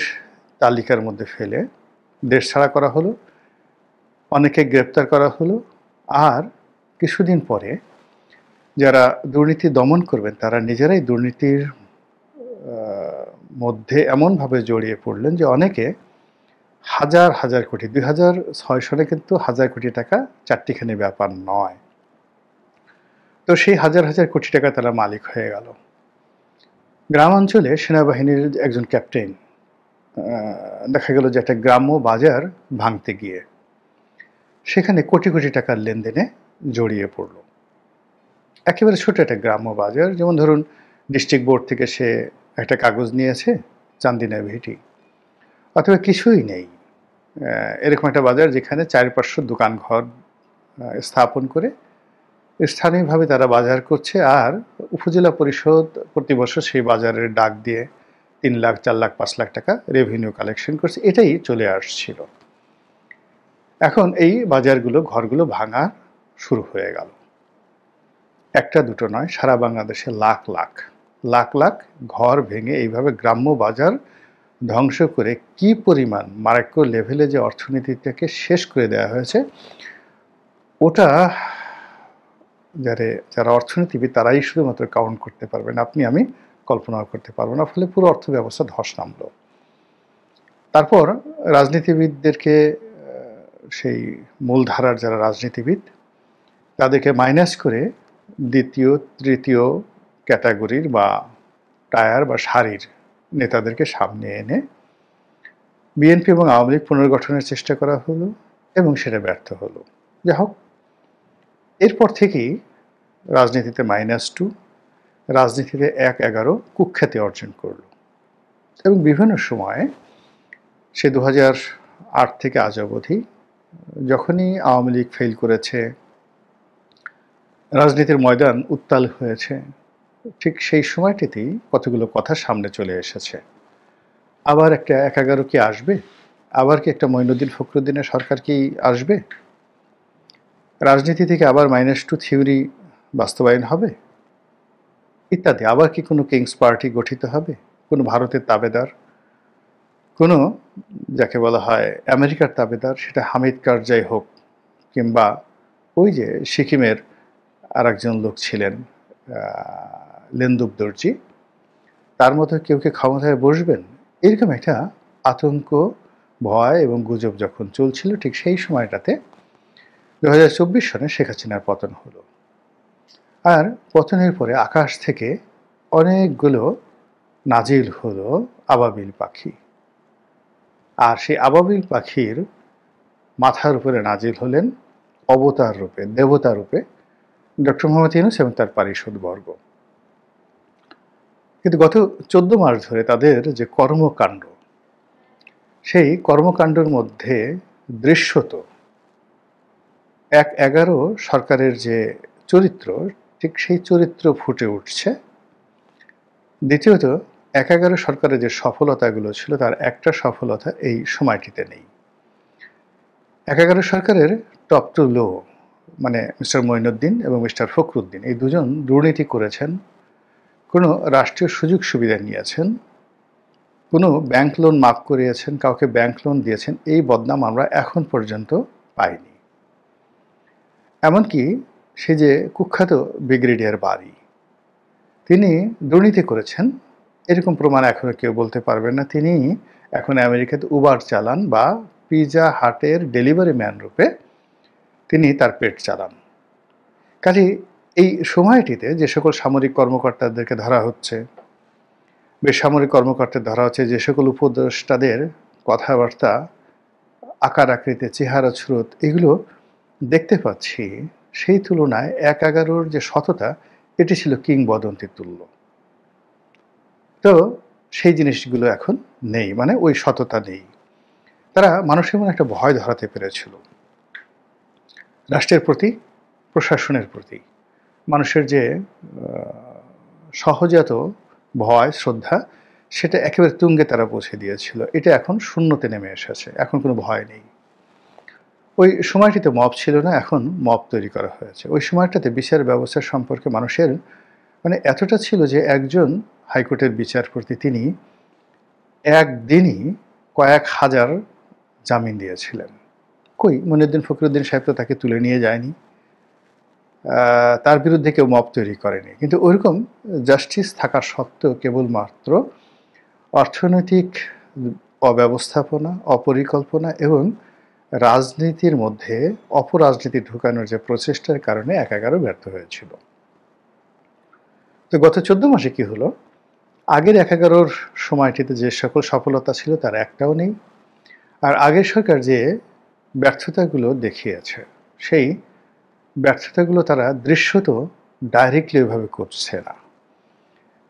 তালিকার মধ্যে ফেলে দেশ ছাড়া করা হলো, অনেকে গ্রেপ্তার করা হলো। আর কিছুদিন পরে যারা দুর্নীতি দমন করবেন তারা নিজেরাই দুর্নীতির মধ্যে এমনভাবে জড়িয়ে পড়লেন যে অনেকে হাজার হাজার কোটি, 2006 সালে কিন্তু 1000 কোটি টাকা চারটিখানি ব্যাপার নয়, তো সেই হাজার হাজার কোটি টাকা তারা মালিক হয়ে গেল। গ্রামাঞ্চলে সেনাবাহিনীর একজন ক্যাপ্টেন দেখা গেল যে একটা গ্রাম্য বাজার ভাঙতে গিয়ে সেখানে কোটি কোটি টাকার লেনদেনে জড়িয়ে পড়ল। একেবারে ছোট একটা গ্রাম্য বাজার, যেমন ধরুন ডিস্ট্রিক্ট বোর্ড থেকে সে একটা কাগজ নিয়েছে, চান্দিনা ভিটি, অথবা কিছুই নেই, এরকম একটা বাজার যেখানে চারপাশে দোকান ঘর স্থাপন করে স্থানীয়ভাবে তারা বাজার করছে, আর উপজেলা পরিষদ প্রতি বছর সেই বাজারের ডাক দিয়ে 3 লাখ 4 লাখ 5 লাখ টাকা রেভিনিউ কালেকশন করছে, এটাই চলে আসছিল। এখন এই বাজারগুলো, ঘরগুলো ভাঙা শুরু হয়ে গেল। একটা দুটো নয়, সারা বাংলাদেশে লাখ লাখ লাখ লাখ ঘর ভেঙে এইভাবে গ্রাম্য বাজার ধ্বংস করে কি পরিমাণ মারাত্মক লেভেলে যে অর্থনীতিটাকে শেষ করে দেওয়া হয়েছে, ওটা যারা অর্থনীতিবিদ তারাই শুধুমাত্র কাউন্ট করতে পারবেন, আপনি আমি কল্পনাও করতে পারবো না। ফলে পুরো অর্থ ব্যবস্থা ধস নামলো। তারপর রাজনীতিবিদদেরকে, সেই মূলধারার যারা রাজনীতিবিদ, তাদেরকে মাইনাস করে দ্বিতীয় তৃতীয় ক্যাটাগরির বা টায়ার বা সারির নেতাদেরকে সামনে এনে বিএনপি এবং আওয়ামী লীগ পুনর্গঠনের চেষ্টা করা হলো এবং সেটা ব্যর্থ হলো। যাই হোক, এরপর থেকেই রাজনীতিতে -2, রাজনীতিতে 1-11 কুখ্যাতি অর্জন করল এবং বিভিন্ন সময়ে সে 2008 থেকে আজ অবধি যখনই আওয়ামী লীগ ফেল করেছে, রাজনীতির ময়দান উত্তাল হয়েছে, ঠিক সেই সময়টিতেই কতগুলো কথা সামনে চলে এসেছে। আবার একটা 1-11 কি আসবে? আবার কি একটা মঈনুদ্দিন ফখরুদ্দিনের সরকার কি আসবে? রাজনীতি থেকে আবার -2 থিওরি বাস্তবায়ন হবে ইত্যাদি। আবার কি কোনো কিংস পার্টি গঠিত হবে? কোনো ভারতের তাবেদার, কোনো যাকে বলা হয় আমেরিকার তাবেদার, সেটা হামিদ কারজাই হোক কিংবা ওই যে সিকিমের আর একজন লোক ছিলেন লেন্দুব দর্জি, তার মতো কেউ কে ক্ষমতায় বসবেন, এরকম একটা আতঙ্ক, ভয় এবং গুজব যখন চলছিল, ঠিক সেই সময়টাতে 2024 সনে শেখ হাসিনার পতন হলো। আর পতনের পরে আকাশ থেকে অনেকগুলো নাজিল হলো আবাবিল পাখি, আর সেই আবাবিল পাখির মাথার উপরে নাজিল হলেন অবতার রূপে, দেবতা রূপে ডক্টর মোহাম্মদ ইউনূস এবং তার পারিষদবর্গ। কিন্তু গত 14 মাস ধরে তাদের যে কর্মকাণ্ড, সেই কর্মকাণ্ডের মধ্যে দৃশ্যত 1-11 সরকারের যে চরিত্র, ঠিক সেই চরিত্র ফুটে উঠছে। দ্বিতীয়ত, 1-11 সরকারের যে সফলতাগুলো ছিল, তার একটা সফলতা এই সময়টিতে নেই। 1-11 সরকারের টপ টু লো, মানে মিস্টার মঈনুদ্দিন এবং মিস্টার ফখরুদ্দিন, এই দুজন দুর্নীতি করেছেন, কোনো রাষ্ট্রীয় সুযোগ সুবিধা নিয়েছেন, কোনো ব্যাংক লোন মাফ করিয়েছেন, কাউকে ব্যাংক লোন দিয়েছেন, এই বদনাম আমরা এখন পর্যন্ত পাইনি। এমনকি সে যে কুখ্যাত ব্রিগেডিয়ার বারী, তিনি দুর্নীতি করেছেন এরকম প্রমাণ এখনও কেউ বলতে পারবেন না। তিনি এখন আমেরিকাতে উবার চালান বা পিজা হাটের ডেলিভারি ম্যান রূপে তিনি তার পেট চালান। কাজে এই সময়টিতে যে সকল সামরিক কর্মকর্তাদেরকে ধরা হচ্ছে, বেসামরিক কর্মকর্তা ধরা হচ্ছে, যে সকল উপদেষ্টাদের কথাবার্তা, আকার আকৃতি, চেহারা স্রোত, এগুলো দেখতে পাচ্ছি, সেই তুলনায় 1-11 যে সততা, এটি ছিল কিংবদন্তির তুল্য। তো সেই জিনিসগুলো এখন নেই, মানে ওই সততা নেই। তারা মানুষের মনে একটা ভয় ধরাতে পেরেছিল, রাষ্ট্রের প্রতি, প্রশাসনের প্রতি মানুষের যে সহজাত ভয়, শ্রদ্ধা, সেটা একেবারে তুঙ্গে তারা পৌঁছে দিয়েছিল। এটা এখন শূন্যতে নেমে এসেছে, এখন কোনো ভয় নেই। ওই সময়টিতে মব ছিল না, এখন মব তৈরি করা হয়েছে। ওই সময়টাতে বিচার ব্যবস্থা সম্পর্কে মানুষের মানে এতটা ছিল যে একজন হাইকোর্টের বিচারপতি, তিনি একদিনই কয়েক হাজার জামিন দিয়েছিলেন। কই মঈনুদ্দিন ফখরুদ্দিন সাহেব তো তাকে তুলে নিয়ে যায়নি, তার বিরুদ্ধে কেউ মব তৈরি করেনি। কিন্তু ওইরকম জাস্টিস থাকা সত্ত্বেও কেবলমাত্র অর্থনৈতিক অব্যবস্থাপনা, অপরিকল্পনা এবং রাজনীতির মধ্যে অপরাজনীতি ঢুকানোর যে প্রচেষ্টার কারণে 1-11 ব্যর্থ হয়েছিল। তো গত 14 মাসে কি হলো? আগের 1-11 সময়টিতে যে সকল সফলতা ছিল তার একটাও নেই। আর আগের সরকার যে ব্যর্থতাগুলো দেখিয়েছে, সেই ব্যর্থতাগুলো তারা দৃশ্যত ডাইরেক্টলি ওইভাবে করছে না,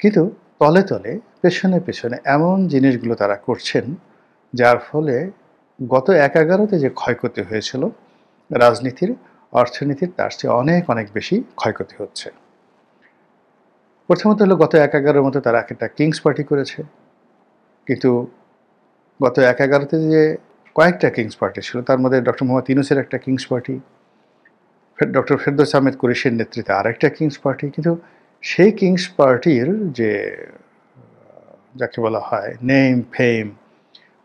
কিন্তু তলে তলে পেছনে পেছনে এমন জিনিসগুলো তারা করছেন যার ফলে গত ১-১১তে যে ক্ষয়ক্ষতি হয়েছিল রাজনীতির, অর্থনীতির, তার চেয়ে অনেক অনেক বেশি ক্ষয়ক্ষতি হচ্ছে। প্রথমত হলো গত ১-১১-র মতো তারা একটা কিংস পার্টি করেছে, কিন্তু গত ১-১১তে যে কয়েকটা কিংস পার্টি ছিল তার মধ্যে ডক্টর মোহাম্মদ ইউনূসের একটা kings party, doctor Ferdous Ahmed কুরেশির নেতৃত্বে আরেকটা কিংস পার্টি, কিন্তু সেই কিংস পার্টির যে যাকে বলা হয় নেম ফেম,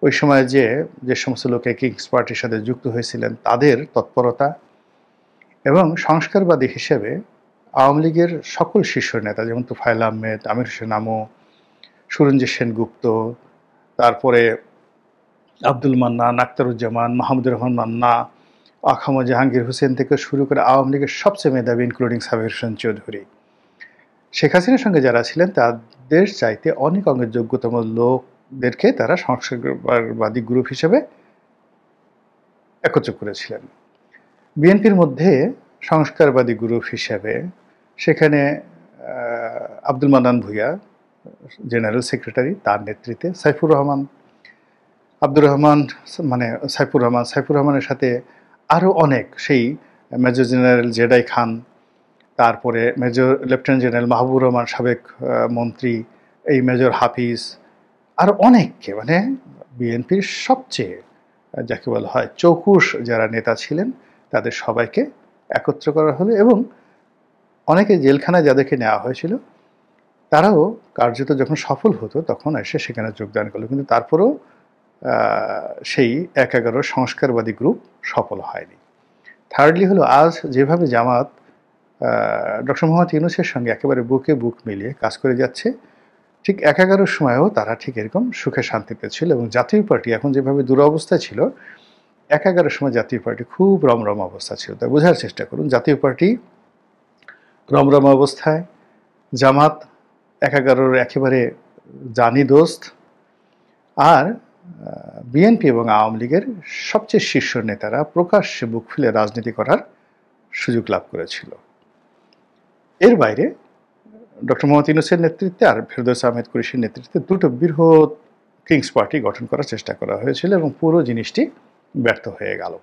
ওই সময় যে সমস্ত লোকে কিংস পার্টির সাথে যুক্ত হয়েছিলেন তাদের তৎপরতা এবং সংস্কারবাদী হিসেবে আওয়ামী লীগের সকল শীর্ষ নেতা যেমন তুফাইল আহমেদ, আমির হোসেন আমু, সুরঞ্জিত সেনগুপ্ত, তারপরে আব্দুল মান্নান, আখতারুজ্জামান, মাহমুদুর রহমান মান্না, আখাম জাহাঙ্গীর হোসেন থেকে শুরু করে আওয়ামী লীগের সবচেয়ে মেধাবী ইনক্লুডিং সাবির হোসেন চৌধুরী, শেখ হাসিনার সঙ্গে যারা ছিলেন তাদের চাইতে অনেক অঙ্গের যোগ্যতম লোকদেরকে তারা সংস্কারবাদী গ্রুপ হিসেবে একত্র করেছিলেন। বিএনপির মধ্যে সংস্কারবাদী গ্রুপ হিসেবে সেখানে আব্দুল মান্নান ভূঁইয়া জেনারেল সেক্রেটারি, তার নেতৃত্বে সাইফুর রহমান, আব্দুর রহমান মানে সাইফুর রহমানের সাথে আরও অনেক, সেই মেজর জেনারেল জেডাই খান, তারপরে লেফটেন্যান্ট জেনারেল মাহবুবুর রহমান সাবেক মন্ত্রী, এই মেজর হাফিজ, আরও অনেককে, মানে বিএনপির সবচেয়ে যাকে বলা হয় চৌকুশ যারা নেতা ছিলেন তাদের সবাইকে একত্র করা হলো এবং অনেকে জেলখানায় যাদেরকে নেওয়া হয়েছিল তারাও কার্যত যখন সফল হতো তখন এসে সেখানে যোগদান করলো, কিন্তু তারপরেও সেই ১-১১ সংস্কারবাদী গ্রুপ সফল হয়নি। থার্ডলি হলো আজ যেভাবে জামাত ডক্টর মোহাম্মদ ইউনূসের সঙ্গে একেবারে বুকে বুক মিলিয়ে কাজ করে যাচ্ছে, ঠিক ১-১১ সময়ও তারা ঠিক এরকম সুখে শান্তিতে ছিল এবং জাতীয় পার্টি এখন যেভাবে দুরবস্থায় ছিল ১-১১ সময় জাতীয় পার্টি খুব রমরম অবস্থা ছিল। তাই বোঝার চেষ্টা করুন, জাতীয় পার্টি রমরম অবস্থায়, জামাত ১-১১ একেবারে জানি দোস্ত, আর বিএনপি এবং আওয়ামী লীগের সবচেয়ে শীর্ষ নেতারা প্রকাশ্যে বুক ফুলে রাজনীতি করার সুযোগ লাভ করেছিল। এর বাইরে ডক্টর মোহাম্মদ ইউনূসের নেতৃত্বে আর ফেরদৌস আহমেদ কুরেশির নেতৃত্বে দুটো বৃহৎ কিংস পার্টি গঠন করার চেষ্টা করা হয়েছিল এবং পুরো জিনিসটি ব্যর্থ হয়ে গেল।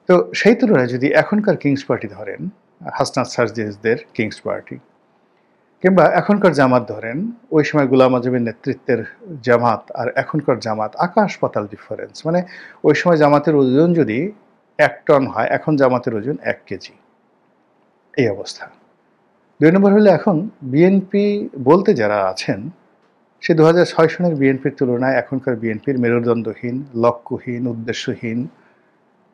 তো সেই তুলনায় যদি এখনকার কিংস পার্টি ধরেন, হাসনাত সার্জিসদের কিংস পার্টি, কিংবা এখনকার জামাত ধরেন, ওই সময় গোলাম আজমের নেতৃত্বের জামাত আর এখনকার জামাত আকাশ পাতাল ডিফারেন্স। মানে ওই সময় জামাতের ওজন যদি ১ টন হয়, এখন জামাতের ওজন ১ কেজি, এই অবস্থা। ২ নম্বর হলে এখন বিএনপি বলতে যারা আছেন সে ২০০৬ সনের বিএনপির তুলনায় এখনকার বিএনপির মেরুদণ্ডহীন, লক্ষ্যহীন, উদ্দেশ্যহীন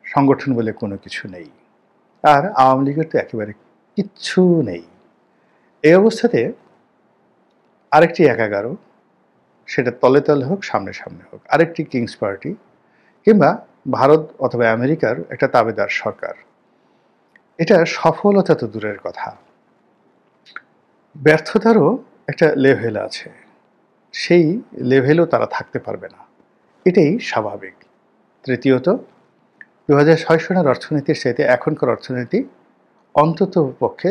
সংগঠন বলে কোনো কিছু নেই, আর আওয়ামী লীগের তো একেবারে কিচ্ছু নেই। এই অবস্থাতে আরেকটি ১-১১, সেটা তলে তলে হোক সামনে সামনে হোক, আরেকটি কিংস পার্টি কিংবা ভারত অথবা আমেরিকার একটা তাবেদার সরকার, এটা সফলতা তো দূরের কথা, ব্যর্থতারও একটা লেভেল আছে, সেই লেভেলও তারা থাকতে পারবে না, এটাই স্বাভাবিক। তৃতীয়ত ২০০৬ সনের অর্থনীতির চাইতে এখনকার অর্থনীতি অন্তত পক্ষে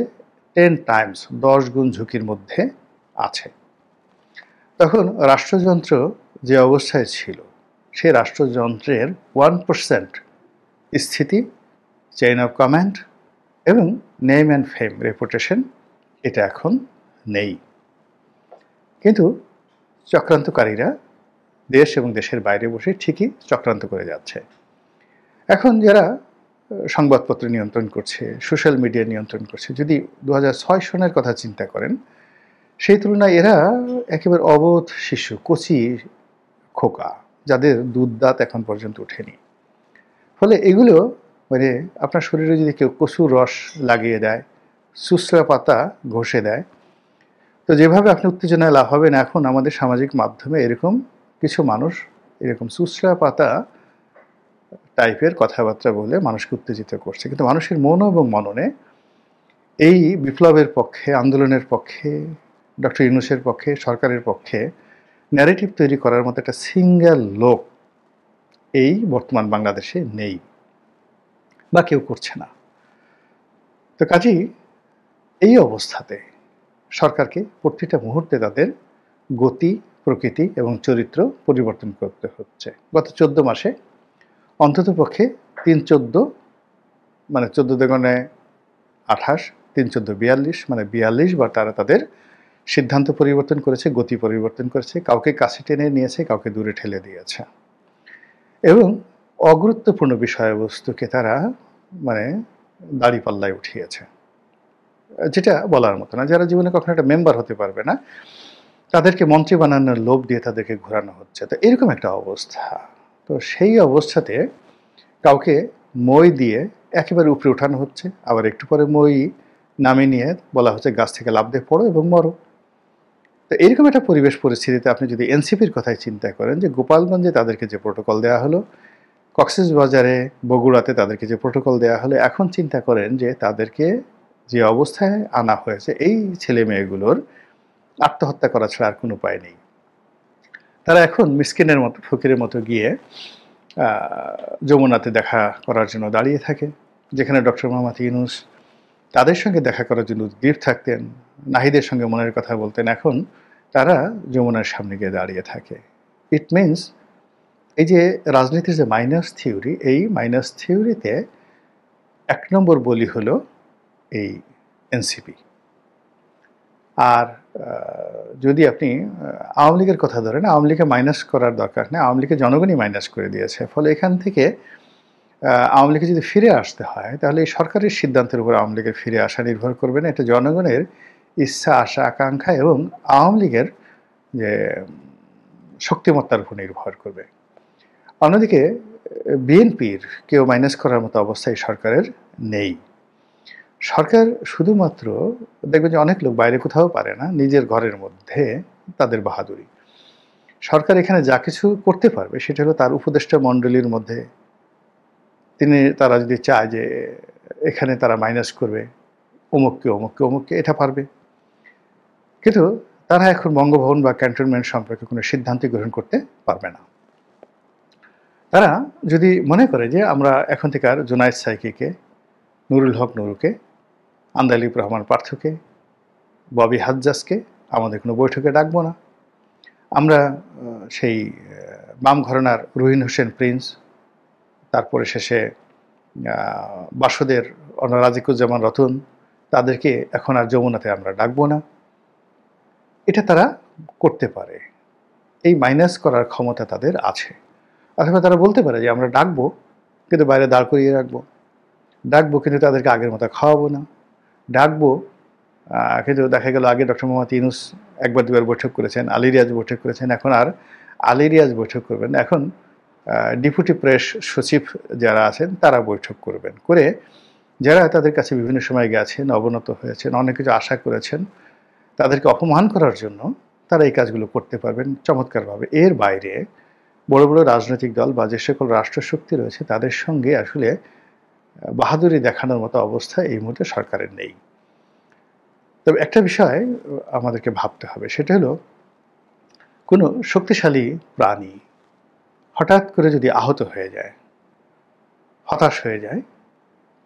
10 টাইমস 10 গুণ ঝুঁকির মধ্যে আছে। তখন রাষ্ট্রযন্ত্র যে অবস্থায় ছিল সেই রাষ্ট্রযন্ত্রের 1% স্থিতি, চেইন অফ কমান্ড এবং নেম অ্যান্ড ফেম, রেপুটেশন, এটা এখন নেই। কিন্তু চক্রান্তকারীরা দেশ এবং দেশের বাইরে বসে ঠিকই চক্রান্ত করে যাচ্ছে। এখন যারা সংবাদপত্র নিয়ন্ত্রণ করছে, সোশ্যাল মিডিয়া নিয়ন্ত্রণ করছে, যদি ২০০৬ সনের কথা চিন্তা করেন, সেই তুলনায় এরা একেবারে অবোধ শিশু, কচি খোকা, যাদের দুধ দাঁত এখন পর্যন্ত ওঠেনি। ফলে এগুলো মানে আপনার শরীরে যদি কেউ কচুর রস লাগিয়ে দেয়, সুসরা পাতা ঘষে দেয়, তো যেভাবে আপনি উত্তেজনায় লাভ হবেন, এখন আমাদের সামাজিক মাধ্যমে এরকম কিছু মানুষ এরকম সুসরা পাতা টাইপের কথাবার্তা বলে মানুষকে উত্তেজিত করছে। কিন্তু মানুষের মন এবং মননে এই বিপ্লবের পক্ষে, আন্দোলনের পক্ষে, ডক্টর ইউনূসের পক্ষে, সরকারের পক্ষে ন্যারেটিভ তৈরি করার মতো একটা সিঙ্গেল লোক এই বর্তমান বাংলাদেশে নেই বা কেউ করছে না। তো কাজেই এই অবস্থাতে সরকারকে প্রতিটা মুহূর্তে তাদের গতি, প্রকৃতি এবং চরিত্র পরিবর্তন করতে হচ্ছে। গত 14 মাসে অন্ততপক্ষে 3-14 মানে 14 দুগুণে 28, 3-14 42 মানে 42 বার তারা তাদের সিদ্ধান্ত পরিবর্তন করেছে, গতি পরিবর্তন করেছে, কাউকে কাছে টেনে নিয়েছে, কাউকে দূরে ঠেলে দিয়েছে এবং অগুরুত্বপূর্ণ বিষয়বস্তুকে তারা মানে দাঁড়িপাল্লায় উঠিয়েছে, যেটা বলার মতো না। যারা জীবনে কখনো একটা মেম্বার হতে পারবে না তাদেরকে মন্ত্রী বানানোর লোভ দিয়ে তাদেরকে ঘোরানো হচ্ছে। তো এরকম একটা অবস্থা। তো সেই অবস্থাতে কাউকে মই দিয়ে একেবারে উপরে উঠানো হচ্ছে, আবার একটু পরে মই নামিয়ে নিয়ে বলা হচ্ছে গাছ থেকে লাফ দিয়ে পড়ো এবং মরো। তো এরকম একটা পরিবেশ পরিস্থিতিতে আপনি যদি এনসিপির কথাই চিন্তা করেন যে গোপালগঞ্জে তাদেরকে যে প্রোটোকল দেওয়া হলো, কক্সবাজারে, বগুড়াতে তাদেরকে যে প্রোটোকল দেওয়া হলো, এখন চিন্তা করেন যে তাদেরকে যে অবস্থায় আনা হয়েছে, এই ছেলে মেয়েগুলোর আত্মহত্যা করা ছাড়া আর কোনো উপায় নেই। তারা এখন মিসকিনের মতো, ফকিরের মতো গিয়ে যমুনাতে দেখা করার জন্য দাঁড়িয়ে থাকে, যেখানে ডক্টর মোহাম্মদ ইউনূস তাদের সঙ্গে দেখা করার জন্য উদ্গ্রীব থাকতেন, নাহিদের সঙ্গে মনের কথা বলতেন, এখন তারা যমুনার সামনে গিয়ে দাঁড়িয়ে থাকে। ইট মিনস এই যে রাজনীতির যে মাইনাস থিওরি, এই মাইনাস থিওরিতে 1 নম্বর বলি হলো এই এনসিপি। আর যদি আপনি আওয়ামী লীগের কথা ধরেন, আওয়ামী লীগকে মাইনাস করার দরকার নেই, আওয়ামী লীগের জনগণই মাইনাস করে দিয়েছে। ফলে এখান থেকে আওয়ামী লীগকে যদি ফিরে আসতে হয় তাহলে এই সরকারের সিদ্ধান্তের উপর আওয়ামী লীগের ফিরে আসা নির্ভর করবে না, এটা জনগণের ইচ্ছা, আশা, আকাঙ্ক্ষা এবং আওয়ামী লীগের যে শক্তিমত্তার উপর নির্ভর করবে। অন্যদিকে বিএনপির কেউ মাইনাস করার মতো অবস্থায় সরকারের নেই। সরকার শুধুমাত্র দেখবেন যে অনেক লোক বাইরে কোথাও পারে না, নিজের ঘরের মধ্যে তাদের বাহাদুরি। সরকার এখানে যা কিছু করতে পারবে সেটা হলো তার উপদেষ্টা মণ্ডলীর মধ্যে তারা যদি চায় যে এখানে তারা মাইনাস করবে অমুককে অমুককে অমুককে, এটা পারবে। কিন্তু তারা এখন বঙ্গভবন বা ক্যান্টনমেন্ট সম্পর্কে কোনো সিদ্ধান্ত গ্রহণ করতে পারবে না। তারা যদি মনে করে যে আমরা এখন থেকে আর জুনায়েদ সাইকিকে, নুরুল হক নুরুকে, আন্দালিব রহমান পার্থকে, ববি হাজ্জাজকে আমাদের কোনো বৈঠকে ডাকবো না, আমরা সেই বাম ঘরানার রুহিন হোসেন প্রিন্স, তারপরে শেষে বাসদের রাজিকুজ্জামান রতন, তাদেরকে এখন আর যমুনাতে আমরা ডাকবো না, এটা তারা করতে পারে। এই মাইনাস করার ক্ষমতা তাদের আছে। অথবা তারা বলতে পারে যে আমরা ডাকবো কিন্তু বাইরে দাঁড় করিয়ে রাখবো, ডাকবো কিন্তু তাদেরকে আগের মতো খাওয়াবো না, ডাকবো কিন্তু দেখা গেল আগে ডক্টর মোহাম্মদ ইউনূস 1-2বার বৈঠক করেছেন, আলী রিয়াজ বৈঠক করেছেন, এখন আর আলী রিয়াজ বৈঠক করবেন না, এখন ডেপুটি প্রেস সচিব যারা আছেন তারা বৈঠক করবেন, করে যারা তাদের কাছে বিভিন্ন সময় গেছেন, অবনত হয়েছেন, অনেক কিছু আশা করেছেন, তাদেরকে অপমান করার জন্য তারা এই কাজগুলো করতে পারবেন চমৎকারভাবে। এর বাইরে বড় বড় রাজনৈতিক দল বা যে সকল রাষ্ট্রশক্তি রয়েছে তাদের সঙ্গে আসলে বাহাদুরি দেখানোর মতো অবস্থা এই মুহূর্তে সরকারের নেই। তবে একটা বিষয় আমাদেরকে ভাবতে হবে, সেটা হলো কোনো শক্তিশালী প্রাণী হঠাৎ করে যদি আহত হয়ে যায়, হতাশ হয়ে যায়,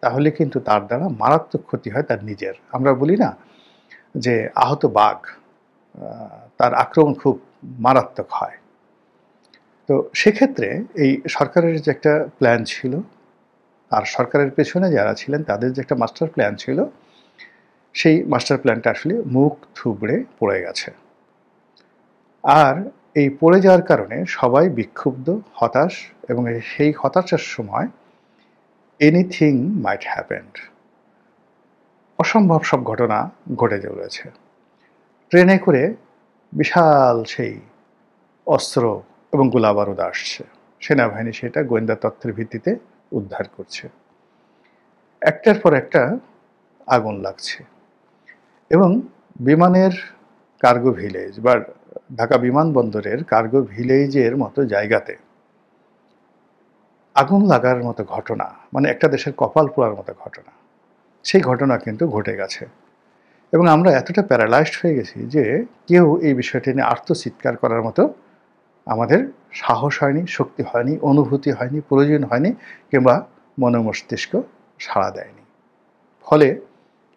তাহলে কিন্তু তার দ্বারা মারাত্মক ক্ষতি হয় তার নিজের। আমরা বলি না যে আহত বাঘ, তার আক্রমণ খুব মারাত্মক হয়। তো সেক্ষেত্রে এই সরকারের যে একটা প্ল্যান ছিল, আর সরকারের পেছনে যারা ছিলেন তাদের যে একটা মাস্টার প্ল্যান ছিল, সেই মাস্টার প্ল্যানটা আসলে মুখ থুবড়ে পড়ে গেছে। আর এই পড়ে যাওয়ার কারণে সবাই বিক্ষুব্ধ, হতাশ, এবং সেই হতাশার সময় এনিথিং মাইট হ্যাপেন্ড, অসম্ভব সব ঘটনা ঘটে চলেছে। ট্রেনে করে বিশাল সেই অস্ত্র এবং গোলাবারুদ আসছে, সেনাবাহিনী সেটা গোয়েন্দা তথ্যের ভিত্তিতে উদ্ধার করছে, একটার পর একটা আগুন লাগছে, এবং বিমানের কার্গো ভিলেজ বা ঢাকা বিমানবন্দরের কার্গো ভিলেজের মতো জায়গাতে আগুন লাগার মতো ঘটনা, মানে একটা দেশের কপাল পোড়ার মতো ঘটনা, সেই ঘটনা কিন্তু ঘটে গেছে। এবং আমরা এতটা প্যারালাইজড হয়ে গেছি যে কেউ এই বিষয়টি নিয়ে আর্তচিৎকার করার মতো আমাদের সাহস হয়নি, শক্তি হয়নি, অনুভূতি হয়নি, প্রয়োজন হয়নি, কিংবা মনোমস্তিষ্ক সাড়া দেয়নি। ফলে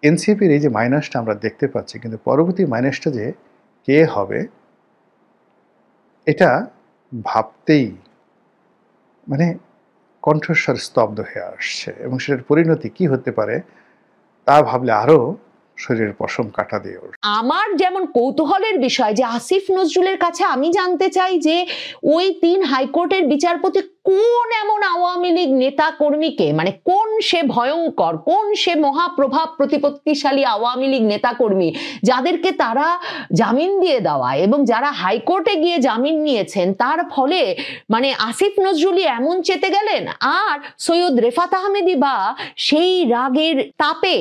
এনসিপির এই যে মাইনাসটা আমরা দেখতে পাচ্ছি, কিন্তু পরবর্তী মাইনাসটা যে কে হবে এটা ভাবতেই মানে কণ্ঠস্বর স্তব্ধ হয়ে আসছে, এবং সেটার পরিণতি কি হতে পারে তা ভাবলে আরো শরীরের পশম কাটা দিয়ে ওঠে। আমার যেমন কৌতূহলের বিষয় যে আসিফ নজরুলের কাছে আমি জানতে চাই যে ওই 3 হাইকোর্টের বিচারপতি কোন এমন আওয়ামী লীগ নেতা কর্মীকে, মানে কোন সে ভয়ঙ্কর, কোন সে মহাপ্রভাব প্রতিপত্তিশালী আওয়ামী লীগ নেতা কর্মী যাদেরকে তারা জামিন দিয়ে দেওয়া, এবং যারা হাইকোর্টে গিয়ে জামিন নিয়েছেন তার ফলে মানে আসিফ নজরুলই এমন চেতে গেলেন, আর সৈয়দ রেফাত আহমেদি বা সেই রাগের তাপে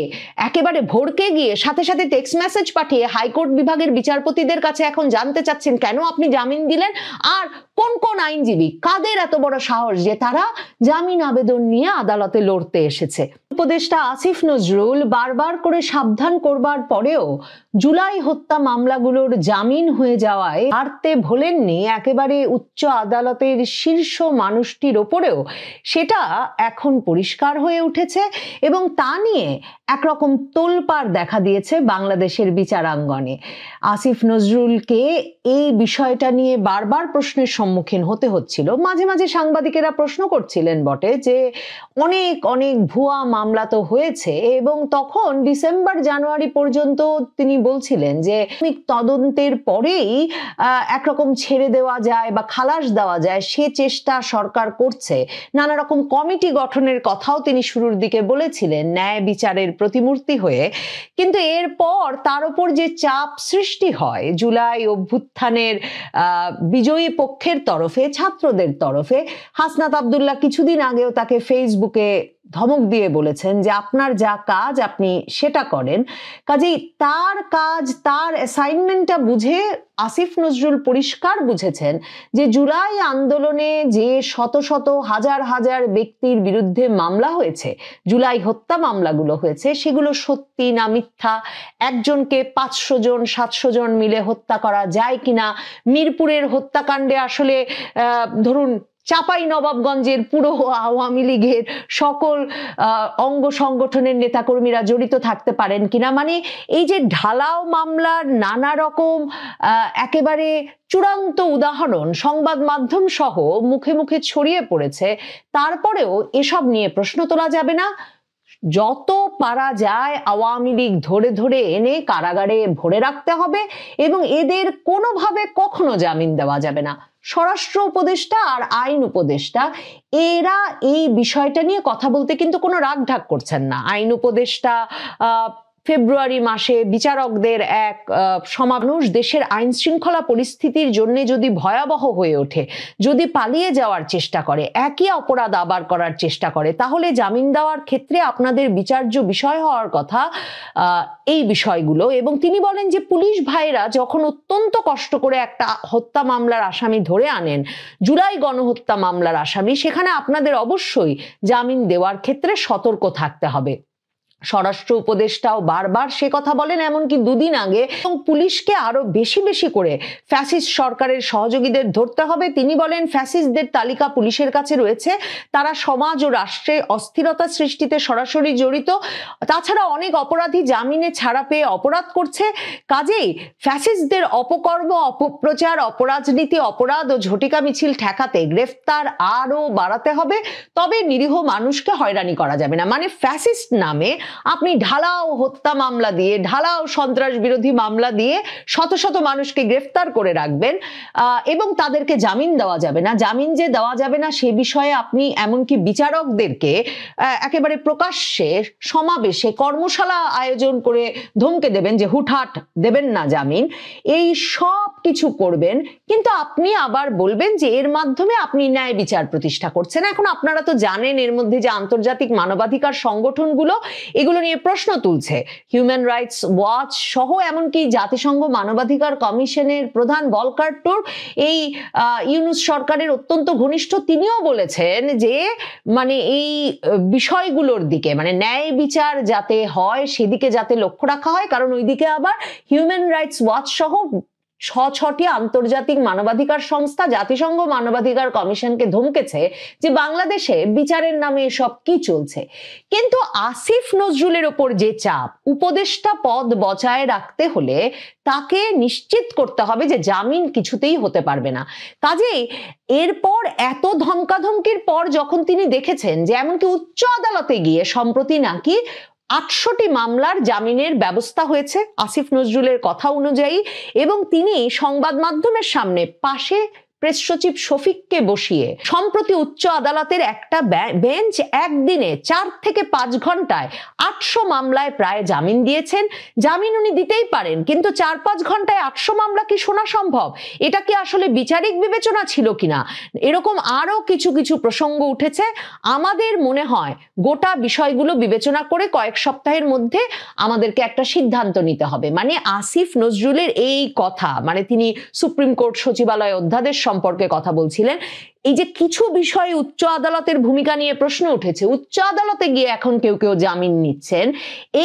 একেবারে ভড়কে গিয়ে সাথে সাথে টেক্সট মেসেজ পাঠিয়ে হাইকোর্ট বিভাগের বিচারপতিদের কাছে এখন জানতে চাচ্ছেন কেন আপনি জামিন দিলেন, আর কোন কোন আইনজীবী কাদের এত বড় সাহস যে তারা জামিন আবেদন নিয়ে আদালতে লড়তে এসেছে। উপদেষ্টা আসিফ নজরুল বারবার করে সাবধান করবার পরেও জুলাই হত্যা মামলাগুলোর জামিন হয়ে যাওয়ায় হারতে ভোলেননি একেবারে উচ্চ আদালতের শীর্ষ মানুষটির ওপরেও, সেটা এখন পরিষ্কার হয়ে উঠেছে, এবং তা নিয়ে একরকম তোলপাড় দেখা দিয়েছে বাংলাদেশের বিচারাঙ্গনে। আসিফ নজরুলকে এই বিষয়টা নিয়ে বারবার প্রশ্নের সম্মুখীন হতে হচ্ছিল। মাঝে মাঝে সাংবাদিকেরা প্রশ্ন করছিলেন বটে যে অনেক অনেক ভুয়া মামলা তো হয়েছে, এবং তখন ডিসেম্বর জানুয়ারি পর্যন্ত তিনি বলছিলেন যে তদন্তের পরেই একরকম ছেড়ে দেওয়া যায় বা খালাস দেওয়া যায় সে চেষ্টা সরকার করছে। নানা রকম কমিটি গঠনের কথাও তিনি শুরুর দিকে বলেছিলেন ন্যায় বিচারের প্রতিমূর্তি হয়ে, কিন্তু এরপর তার উপর যে চাপ সৃষ্টি হয় জুলাই অভ্যুত্থানের বিজয়ী পক্ষের তরফে, ছাত্রদের তরফে, হাসনাত আব্দুল্লাহ কিছুদিন আগেও তাকে ফেসবুকে ধমক দিয়ে বলেছেন যে আপনার যা কাজ আপনি সেটা করেন। কাজেই তার কাজ, তার অ্যাসাইনমেন্টটা বুঝে আসিফ নজরুল পরিষ্কার বুঝেছেন যে জুলাই আন্দোলনে যে শত শত হাজার হাজার ব্যক্তির বিরুদ্ধে মামলা হয়েছে, জুলাই হত্যা মামলাগুলো হয়েছে, সেগুলো সত্যি না মিথ্যা, একজনকে 500 জন 700 জন মিলে হত্যা করা যায় কিনা, মিরপুরের হত্যাকাণ্ডে আসলে ধরুন চাপাই নবাবগঞ্জের পুরো আওয়ামী লীগের সকল অঙ্গ সংগঠনের নেতাকর্মীরা জড়িত থাকতে পারেন কিনা, মানে এই যে ঢালাও মামলার নানা রকম একেবারে চূড়ান্ত উদাহরণ সংবাদ মাধ্যম সহ মুখে মুখে ছড়িয়ে পড়েছে, তারপরেও এসব নিয়ে প্রশ্ন তোলা যাবে না। যত পারা যায় আওয়ামী লীগ ধরে ধরে এনে কারাগারে ভরে রাখতে হবে, এবং এদের কোনোভাবে কখনো জামিন দেওয়া যাবে না। স্বরাষ্ট্র উপদেষ্টা আর আইন উপদেষ্টা এরা এই বিষয়টা নিয়ে কথা বলতে কিন্তু কোনো রাগঢাক করছেন না। আইন উপদেষ্টা ফেব্রুয়ারি মাসে বিচারকদের এক সমাবেশ দেশের আইন শৃঙ্খলা পরিস্থিতির জন্য যদি ভয়াবহ হয়ে ওঠে, যদি পালিয়ে যাওয়ার চেষ্টা করে, একই অপরাধ আবার করার চেষ্টা করে, তাহলে জামিন দেওয়ার ক্ষেত্রে আপনাদের বিচার্য বিষয় হওয়ার কথা এই বিষয়গুলো। এবং তিনি বলেন যে পুলিশ ভাইরা যখন অত্যন্ত কষ্ট করে একটা হত্যা মামলার আসামি ধরে আনেন, জুলাই গণহত্যা মামলার আসামি, সেখানে আপনাদের অবশ্যই জামিন দেওয়ার ক্ষেত্রে সতর্ক থাকতে হবে। স্বরাষ্ট্র উপদেষ্টাও বারবার সে কথা বলেন, এমনকি দুদিন আগে, এবং পুলিশকে আরো বেশি বেশি করে ফ্যাসিস্ট সরকারের সহযোগীদের ধরতে হবে। তিনি বলেন ফ্যাসিস্টদের তালিকা পুলিশের কাছে রয়েছে, তারা সমাজ ও রাষ্ট্রে অস্থিরতা সৃষ্টিতে সরাসরি জড়িত, তাছাড়া অনেক অপরাধী জামিনে ছাড়া পেয়ে অপরাধ করছে। কাজেই ফ্যাসিস্টদের অপকর্ম, অপপ্রচার, অপরাজনীতি, অপরাধ ও ঝটিকা মিছিল ঠেকাতে গ্রেফতার আরো বাড়াতে হবে, তবে নিরীহ মানুষকে হয়রানি করা যাবে না। মানে ফ্যাসিস্ট নামে আপনি ঢালাও হত্যা মামলা দিয়ে, ঢালাও সন্ত্রাস বিরোধী মামলা দিয়ে শত শত মানুষকে গ্রেফতার করে রাখবেন, এবং তাদেরকে জামিন দেওয়া যাবে না। জামিন যে দেওয়া যাবে না সে বিষয়ে আপনি এমনকি বিচারকদেরকে একেবারে প্রকাশ্যে সমাবেশে কর্মশালা আয়োজন করে ধমকে দেবেন যে হুটহাট দেবেন না জামিন। এই সব কিছু করবেন, কিন্তু আপনি আবার বলবেন যে এর মাধ্যমে আপনি ন্যায় বিচার প্রতিষ্ঠা করছেন। এখন আপনারা তো জানেন এর মধ্যে যে আন্তর্জাতিক মানবাধিকার সংগঠনগুলো এগুলো নিয়ে প্রশ্ন তুলছে। হিউম্যান রাইটস ওয়াচ সহ এমনকি জাতিসংঘ মানবাধিকার কমিশনের প্রধান ভলকার টুর্ক এই ইউনূস সরকারের অত্যন্ত ঘনিষ্ঠ, তিনিও বলেছেন যে মানে এই বিষয়গুলোর দিকে, মানে ন্যায় বিচার যাতে হয় সেদিকে যাতে লক্ষ্য রাখা হয়, কারণ ওইদিকে আবার হিউম্যান রাইটস ওয়াচ সহ ছটি আন্তর্জাতিক মানবাধিকার সংস্থা, জাতিসংঘ মানবাধিকার কমিশনকে ধমকেছে যে বাংলাদেশে বিচারের নামে এসব কি চলছে। কিন্তু আসিফ নজরুলের ওপর যে চাপ, উপদেষ্টা পদ বজায় রাখতে হলে তাকে নিশ্চিত করতে হবে যে জামিন কিছুতেই হতে পারবে না। কাজেই এরপর এত ধমকাধমকির পর যখন তিনি দেখেছেন যে এমনকি উচ্চ আদালতে গিয়ে সম্প্রতি নাকি 800টি মামলার জামিনের ব্যবস্থা হয়েছে আসিফ নজরুলের কথা অনুযায়ী, এবং তিনি সংবাদ মাধ্যমের সামনে পাশে প্রেস সচিব শফিককে বসিয়ে সম্প্রতি উচ্চ আদালতের একটা বেঞ্চ একদিনে 4 থেকে 5 ঘন্টায় 800 মামলায় প্রায় জামিন দিয়েছেন। জামিন উনি দিতেই পারেন, কিন্তু 4-5 ঘন্টায় 800 মামলা কি শোনা সম্ভব? এটা কি আসলে বিচারিক বিবেচনা ছিল কিনা? এরকম আরো কিছু কিছু প্রসঙ্গ উঠেছে। আমাদের মনে হয় গোটা বিষয়গুলো বিবেচনা করে কয়েক সপ্তাহের মধ্যে আমাদেরকে একটা সিদ্ধান্ত নিতে হবে। মানে আসিফ নজরুলের এই কথা, মানে তিনি সুপ্রিম কোর্ট সচিবালয় অধ্যাদেশ সম্পর্কে কথা বলছিলেন, এই যে কিছু বিষয়ে উচ্চ আদালতের ভূমিকা নিয়ে প্রশ্ন উঠেছে, উচ্চ আদালতে গিয়ে এখন কেউ কেউ জামিন নিচ্ছেন,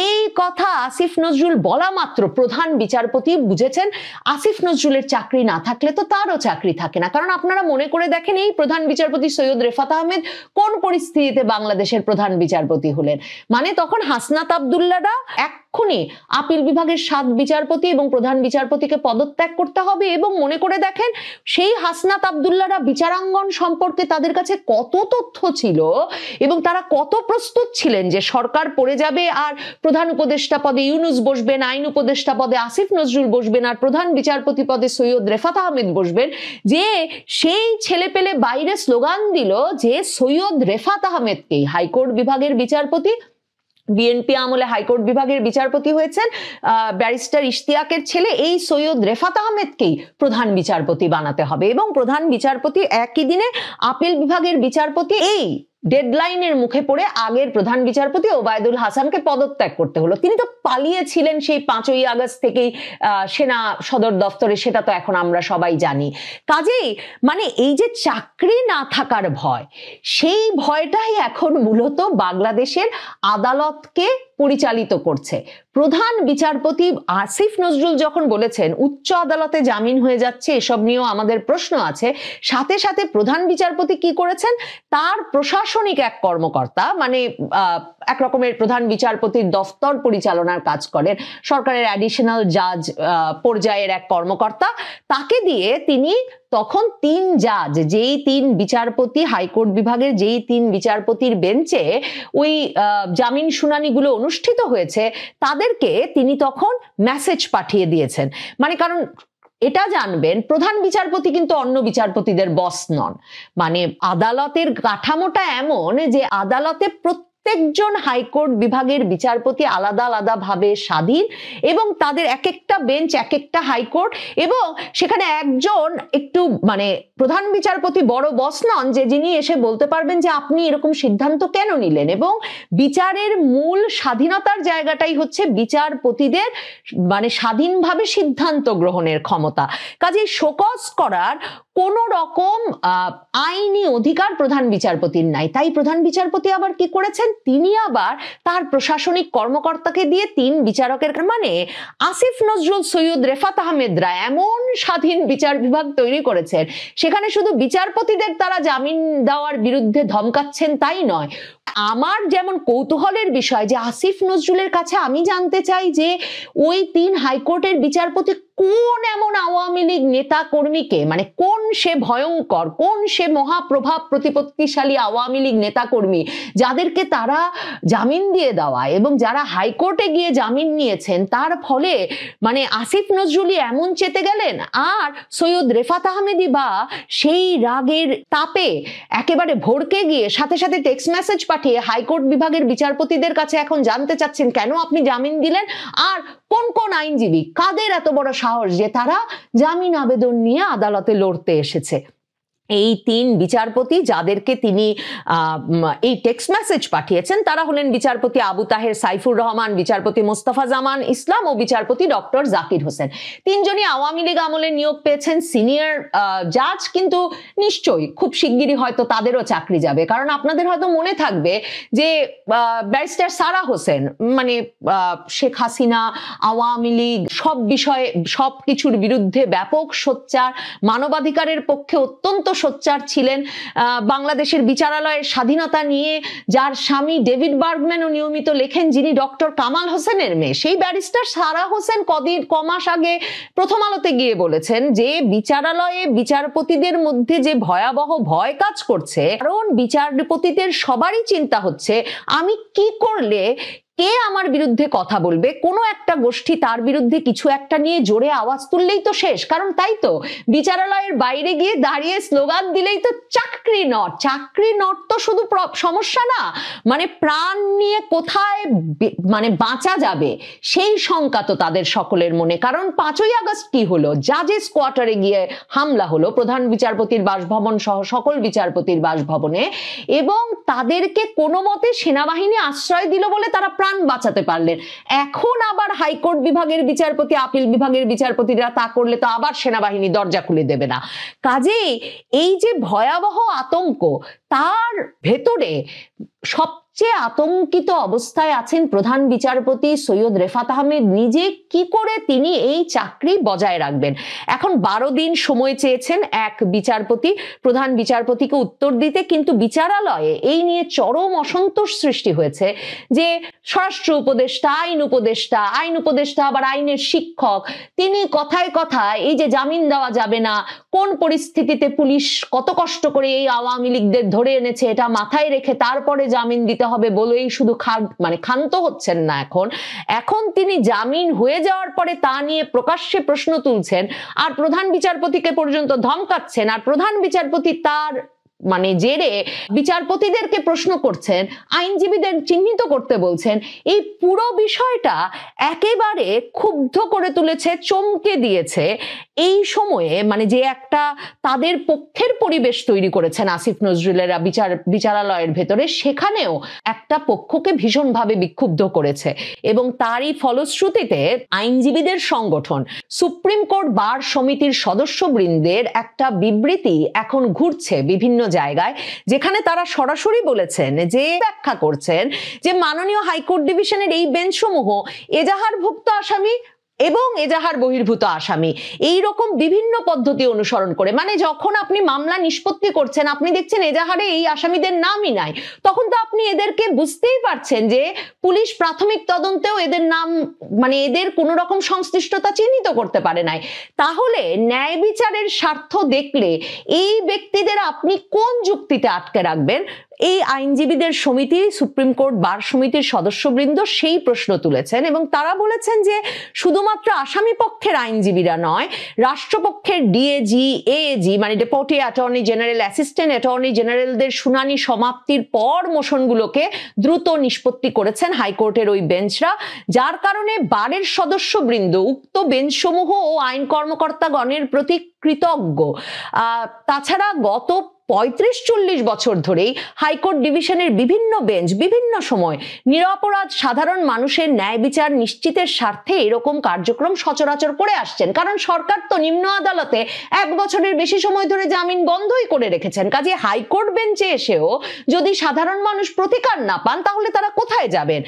এই কথা আসিফ নজরুল বলা মাত্র প্রধান বিচারপতি বুঝেছেন আসিফ নজরুলের চাকরি না থাকলে তো তারও চাকরি থাকে না। কারণ আপনারা মনে করে দেখেন, এই প্রধান বিচারপতি সৈয়দ রেফাত আহমেদ কোন পরিস্থিতিতে বাংলাদেশের প্রধান বিচারপতি হলেন? মানে তখন হাসনাত আব্দুল্লাহরা এক্ষুনি আপিল বিভাগের 7 বিচারপতি এবং প্রধান বিচারপতিকে পদত্যাগ করতে হবে। এবং মনে করে দেখেন, সেই হাসনাত আব্দুল্লাহরা বিচারাঙ্গন সম্পর্কে তাদের কাছে কত তথ্য ছিল এবং তারা কত প্রস্তুত ছিলেন যে সরকার পড়ে যাবে আর প্রধান উপদেষ্টা পদে ইউনূস বসবেন, আইন উপদেষ্টা পদে আসিফ নজরুল বসবেন আর প্রধান বিচারপতি পদে সৈয়দ রেফাত আহমেদ বসবেন। যে সেই ছেলেপেলে বাইরে স্লোগান দিল যে সৈয়দ রেফাত আহমেদকেই হাইকোর্ট বিভাগের বিচারপতি, বিএনপি আমলে হাইকোর্ট বিভাগের বিচারপতি হয়েছেন ব্যারিস্টার ইশতিয়াকের ছেলে, এই সৈয়দ রেফাত আহমেদকেই প্রধান বিচারপতি বানাতে হবে। এবং প্রধান বিচারপতি একই দিনে আপিল বিভাগের বিচারপতি, এই ডেডলাইনের মুখে পড়ে আগের প্রধান বিচারপতি ওবায়দুল হাসানকে পদত্যাগ করতে হলো। তিনি তো পালিয়েছিলেন সেই 5ই আগস্ট থেকেই সেনা সদর দপ্তরে, সেটা তো এখন আমরা সবাই জানি। কাজেই মানে এই যে চাকরি না থাকার ভয়, সেই ভয়টাই এখন মূলত বাংলাদেশের আদালতকে পরিচালিত করছে। প্রধান বিচারপতি আসিফ নজরুল যখন বলেছেন উচ্চ আদালতে জামিন হয়ে যাচ্ছে, এসব নিয়েও আমাদের প্রশ্ন আছে, সাথে সাথে প্রধান বিচারপতি কি করেছেন, তার প্রশাসনিক এক কর্মকর্তা, মানে এক রকমের প্রধান বিচারপতির দফতর পরিচালনার কাজ করেন, সরকারের অ্যাডিশনাল জাজ পর্যায়ের এক কর্মকর্তা, তাকে দিয়ে তিনি তখন 3 জাজ, যেই 3 বিচারপতি হাইকোর্ট বিভাগের যেই 3 বিচারপতির বেঞ্চে ওই জামিন শুনানিগুলো অনুষ্ঠিত হয়েছে, তাদেরকে তিনি তখন মেসেজ পাঠিয়ে দিয়েছেন। মানে কারণ এটা জানবেন, প্রধান বিচারপতি কিন্তু অন্য বিচারপতিদের বস নন। মানে আদালতের কাঠামোটা এমন যে আদালতে প্রত্যেকজন হাইকোর্ট বিভাগের বিচারপতি আলাদা আলাদা ভাবে স্বাধীন এবং তাদের এক একটা বেঞ্চ এক একটা হাইকোর্ট, এবং সেখানে একজন একটু মানে প্রধান বিচারপতি বড় বস নন যে যিনি এসে বলতে পারবেন যে আপনি এরকম সিদ্ধান্ত কেন নিলেন। এবং বিচারের মূল স্বাধীনতার জায়গাটাই হচ্ছে বিচারপতিদের মানে স্বাধীনভাবে সিদ্ধান্ত গ্রহণের ক্ষমতা। কাজেই শোকজ করার কোন রকম আইনি অধিকার প্রধান বিচারপতির নাই। তাই প্রধান বিচারপতি আবার কি করেছেন, তিনি আবার তার প্রশাসনিক কর্মকর্তাকে দিয়ে 3 বিচারকের, মানে আসিফ নজরুল সৈয়দ রেফাত আহমেদরা এমন স্বাধীন বিচার বিভাগ তৈরি করেছেন, সেখানে শুধু বিচারপতিদের তারা জামিন দেওয়ার বিরুদ্ধে ধমকাচ্ছেন তাই নয়। আমার যেমন কৌতূহলের বিষয় যে আসিফ নজরুলের কাছে আমি জানতে চাই যে ওই 3 হাইকোর্টের বিচারপতি কোন এমন আওয়ামী লীগ নেতা কর্মীকে, মানে কোন সে ভয়ঙ্কর, কোন সে মহাপ্রভাব প্রতিপত্তিশালী আওয়ামী লীগ নেতা কর্মী যাদেরকে তারা জামিন দিয়ে দেওয়া, এবং যারা হাইকোর্টে গিয়ে জামিন নিয়েছেন, তার ফলে মানে আসিফ নজরুলই এমন চেতে গেলেন আর সৈয়দ রেফাত আহমেদি বা সেই রাগের তাপে একেবারে ভড়কে গিয়ে সাথে সাথে টেক্সট মেসেজ পাঠিয়ে হাইকোর্ট বিভাগের বিচারপতিদের কাছে এখন জানতে চাচ্ছেন কেন আপনি জামিন দিলেন, আর কোন কোন আইনজীবী কাদের এত বড় সাহস যে তারা জামিন আবেদন নিয়ে আদালতে লড়তে এসেছে। এই 3 বিচারপতি যাদেরকে তিনি এই টেক্সট মেসেজ পাঠিয়েছেন তারা হলেন বিচারপতি আবু তাহের সাইফুর রহমান, বিচারপতি মোস্তফা জামান ইসলাম ও বিচারপতি ডক্টর জাকির হোসেন। 3 জনই আওয়ামী লীগ আমলে নিয়োগ পেয়েছেন, সিনিয়র জাজ, কিন্তু নিশ্চয়ই খুব শিগগিরই হয়তো তাদেরও চাকরি যাবে। কারণ আপনাদের হয়তো মনে থাকবে যে ব্যারিস্টার সারা হোসেন মানে শেখ হাসিনা, আওয়ামী লীগ সব বিষয়ে সব কিছুর বিরুদ্ধে ব্যাপক সোচ্চার, মানবাধিকারের পক্ষে অত্যন্ত সোচ্চার ছিলেন, বাংলাদেশের বিচারালয়ের স্বাধীনতা নিয়ে যার স্বামী ডেভিড বার্গম্যানও নিয়মিত লেখেন, যিনি ডক্টর কামাল হোসেনের মেয়ে। সেই ব্যারিস্টার সারা হোসেন কমাস আগে প্রথম আলোতে গিয়ে বলেছেন যে বিচারালয়ে বিচারপতিদের মধ্যে যে ভয়াবহ ভয় কাজ করছে, কারণ বিচারপতিদের সবারই চিন্তা হচ্ছে আমি কি করলে কে আমার বিরুদ্ধে কথা বলবে, কোনো একটা গোষ্ঠী তার বিরুদ্ধে কিছু একটা নিয়ে জোরে আওয়াজ তুললেই তো শেষ। কারণ তাই তো বিচারালয়ের বাইরে গিয়ে দাঁড়িয়ে স্লোগান দিলেই তো চাকরি নট, চাকরি নট তো শুধু সমস্যা না, মানে প্রাণ নিয়ে কোথায় মানে বাঁচা যাবে সেই শঙ্কা তো তাদের সকলের মনে। কারণ 5ই আগস্ট কি হলো, জাজেস কোয়ার্টারে গিয়ে হামলা হলো প্রধান বিচারপতির বাসভবন সহ সকল বিচারপতির বাসভবনে, এবং তাদেরকে কোনো মতে সেনাবাহিনী আশ্রয় দিল বলে তারা প্রাণ বাঁচাতে পারলেন। এখন আবার হাইকোর্ট বিভাগের বিচারপতি, আপিল বিভাগের বিচারপতিরা তা করলে তো আবার সেনাবাহিনী দরজা খুলে দেবে না। কাজেই এই যে ভয়াবহ আতঙ্ক, তার ভেতরে সবচেয়ে আতঙ্কিত অবস্থায় আছেন প্রধান বিচারপতি সৈয়দ রেফাত আহমেদ নিজে। কি করে তিনি এই চাকরি বজায় রাখবেন? এখন 12 দিন সময় চেয়েছেন এক বিচারপতি প্রধান বিচারপতিকে উত্তর দিতে, কিন্তু বিচারালয়ে এই নিয়ে চরম অসন্তোষ সৃষ্টি হয়েছে যে স্বরাষ্ট্র উপদেষ্টা, আইন উপদেষ্টা আবার আইনের শিক্ষক, তিনি কথায় কথায় এই যে জামিন দেওয়া যাবে না, কোন পরিস্থিতিতে পুলিশ কত কষ্ট করে এই আওয়ামী লীগদের ধরে এনেছে এটা মাথায় রেখে তারপরে জামিন দিতে হবে বলেই শুধু ক্ষান্ত হচ্ছেন না। এখন তিনি জামিন হয়ে যাওয়ার পরে তা নিয়ে প্রকাশ্যে প্রশ্ন তুলছেন আর প্রধান বিচারপতিকে পর্যন্ত ধমকাচ্ছেন, আর প্রধান বিচারপতি তার মানে জেরে বিচারপতিদেরকে প্রশ্ন করছেন, আইনজীবীদের চিহ্নিত করতে বলছেন। এই পুরো বিষয়টা একেবারে ক্ষুব্ধ করে তুলেছে, চমকে দিয়েছে। এই সময়ে মানে যে একটা তাদের পক্ষের পরিবেশ তৈরি করেছেন আসিফ নজরুলেরা বিচারালয়ের ভেতরে, সেখানেও একটা পক্ষকে ভীষণভাবে বিক্ষুব্ধ করেছে। এবং তারই ফলশ্রুতিতে আইনজীবীদের সংগঠন সুপ্রিম কোর্ট বার সমিতির সদস্যবৃন্দের একটা বিবৃতি এখন ঘুরছে বিভিন্ন জায়গায়, যেখানে তারা সরাসরি বলেছেন যে ব্যাখ্যা করছেন যে মাননীয় হাইকোর্ট ডিভিশনের এই বেঞ্চসমূহ এজাহারভুক্ত আসামি এবং এজাহার বহির্ভূত আসামি এই রকম বিভিন্ন পদ্ধতি অনুসরণ করে, মানে যখন আপনি মামলা নিষ্পত্তি করছেন আপনি দেখছেন এজাহারে এই আসামিদের নামই নাই, তখন তো আপনি এদেরকে বুঝতেই পারছেন যে পুলিশ প্রাথমিক তদন্তেও এদের নাম মানে এদের কোনো রকম সংশ্লিষ্টতা চিহ্নিত করতে পারে নাই। তাহলে ন্যায় বিচারের স্বার্থ দেখলে এই ব্যক্তিদের আপনি কোন যুক্তিতে আটকে রাখবেন? এই আইনজীবীদের সমিতি, সুপ্রিম কোর্ট বার সমিতির সদস্যবৃন্দ সেই প্রশ্ন তুলেছেন এবং তারা বলেছেন যে শুধুমাত্র আসামি পক্ষের আইনজীবীরা নয়, রাষ্ট্রপক্ষের ডিএজি, এএজি মানে deputy attorney general, assistant attorney জেনারেলদের শুনানি সমাপ্তির পর মোশনগুলোকে দ্রুত নিষ্পত্তি করেছেন হাইকোর্টের ওই বেঞ্চরা, যার কারণে বারের সদস্যবৃন্দ উক্ত বেঞ্চসমূহ ও আইন কর্মকর্তাগণের প্রতি কৃতজ্ঞ। তাছাড়া গত 35-40 বছর ধরেই হাইকোর্ট ডিভিশনের বিভিন্ন বেঞ্চ বিভিন্ন সময় নিরপরাধ সাধারণ মানুষের ন্যায় বিচার নিশ্চিতের স্বার্থে এরকম কার্যক্রম সচরাচর করে আসছেন। কারণ সরকার তো নিম্ন আদালতে 1 বছরের বেশি সময় ধরে জামিন বন্ধই করে রেখেছেন। কাজে হাইকোর্ট বেঞ্চে এসেও যদি সাধারণ মানুষ প্রতিকার না পান তাহলে তারা কোথায় যাবেন?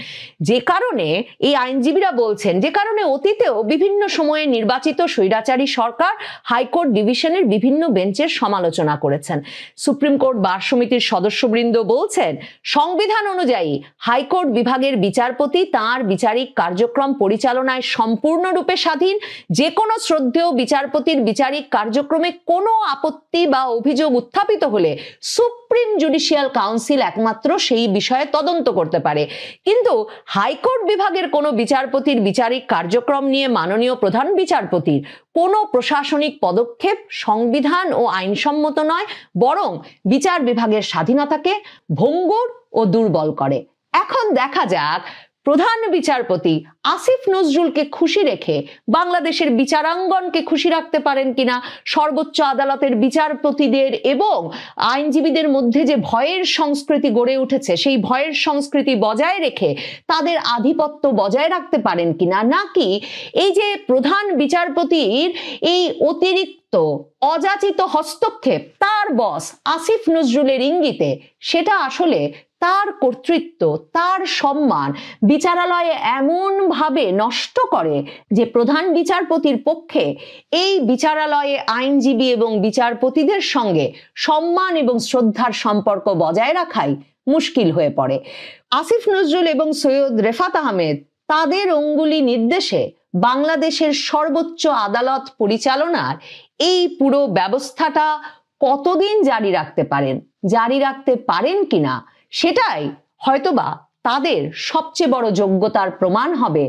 যে কারণে এই আইনজীবীরা বলছেন, যে কারণে অতীতেও বিভিন্ন সময়ে নির্বাচিত স্বৈরাচারী সরকার হাইকোর্ট ডিভিশনের বিভিন্ন বেঞ্চের সমালোচনা করেছেন। সুপ্রিম কোর্ট বার সমিতির সদস্যবৃন্দ বলছেন, সংবিধান অনুযায়ী হাইকোর্ট বিভাগের বিচারপতি তার বিচারিক কার্যক্রম পরিচালনায় সম্পূর্ণরূপে স্বাধীন। যে কোনো শ্রদ্ধেয় বিচারপতির বিচারিক কার্যক্রমে কোনো আপত্তি বা অভিযোগ উত্থাপিত হলে সুপ্রিম জুডিশিয়াল কাউন্সিল একমাত্র সেই বিষয়ে তদন্ত করতে পারে। কিন্তু হাইকোর্ট বিভাগের কোনো বিচারপতির বিচারিক কার্যক্রম নিয়ে মাননীয় প্রধান বিচারপতির কোনো প্রশাসনিক পদক্ষেপ সংবিধান ও আইনসম্মত নয়, বরং বিচার বিভাগের স্বাধীনতাকে ভঙ্গুর ও দুর্বল করে। এখন দেখা যাক প্রধান বিচারপতি আসিফ নজরুলকে খুশি রেখে বাংলাদেশের বিচারাঙ্গনকে খুশি রাখতে পারেন কিনা, সর্বোচ্চ আদালতের বিচারপতিদের এবং আইনজীবীদের মধ্যে যে ভয়ের সংস্কৃতি গড়ে উঠেছে সেই ভয়ের সংস্কৃতি বজায় রেখে তাদের আধিপত্য বজায় রাখতে পারেন কিনা, নাকি এই যে প্রধান বিচারপতির এই অতিরিক্ত অযাচিত হস্তক্ষেপ তার বস আসিফ নজরুলের ইঙ্গিতে, সেটা আসলে তার কর্তৃত্ব, তার সম্মান বিচারালয়ে এমন ভাবে নষ্ট করে যে প্রধান বিচারপতির পক্ষে এই বিচারালয়ে আইনজীবী এবং বিচারপতিদের সঙ্গে সম্মান এবং শ্রদ্ধার সম্পর্ক বজায় রাখাই মুশকিল হয়ে পড়ে। আসিফ নজরুল এবং সৈয়দ রেফাত আহমেদ তাদের অঙ্গুলি নির্দেশে বাংলাদেশের সর্বোচ্চ আদালত পরিচালনার এই পুরো ব্যবস্থাটা কতদিন জারি রাখতে পারেন কিনা, সেটাই হয়তোবা তাদের সবচেয়ে বড় যোগ্যতার প্রমাণ হবে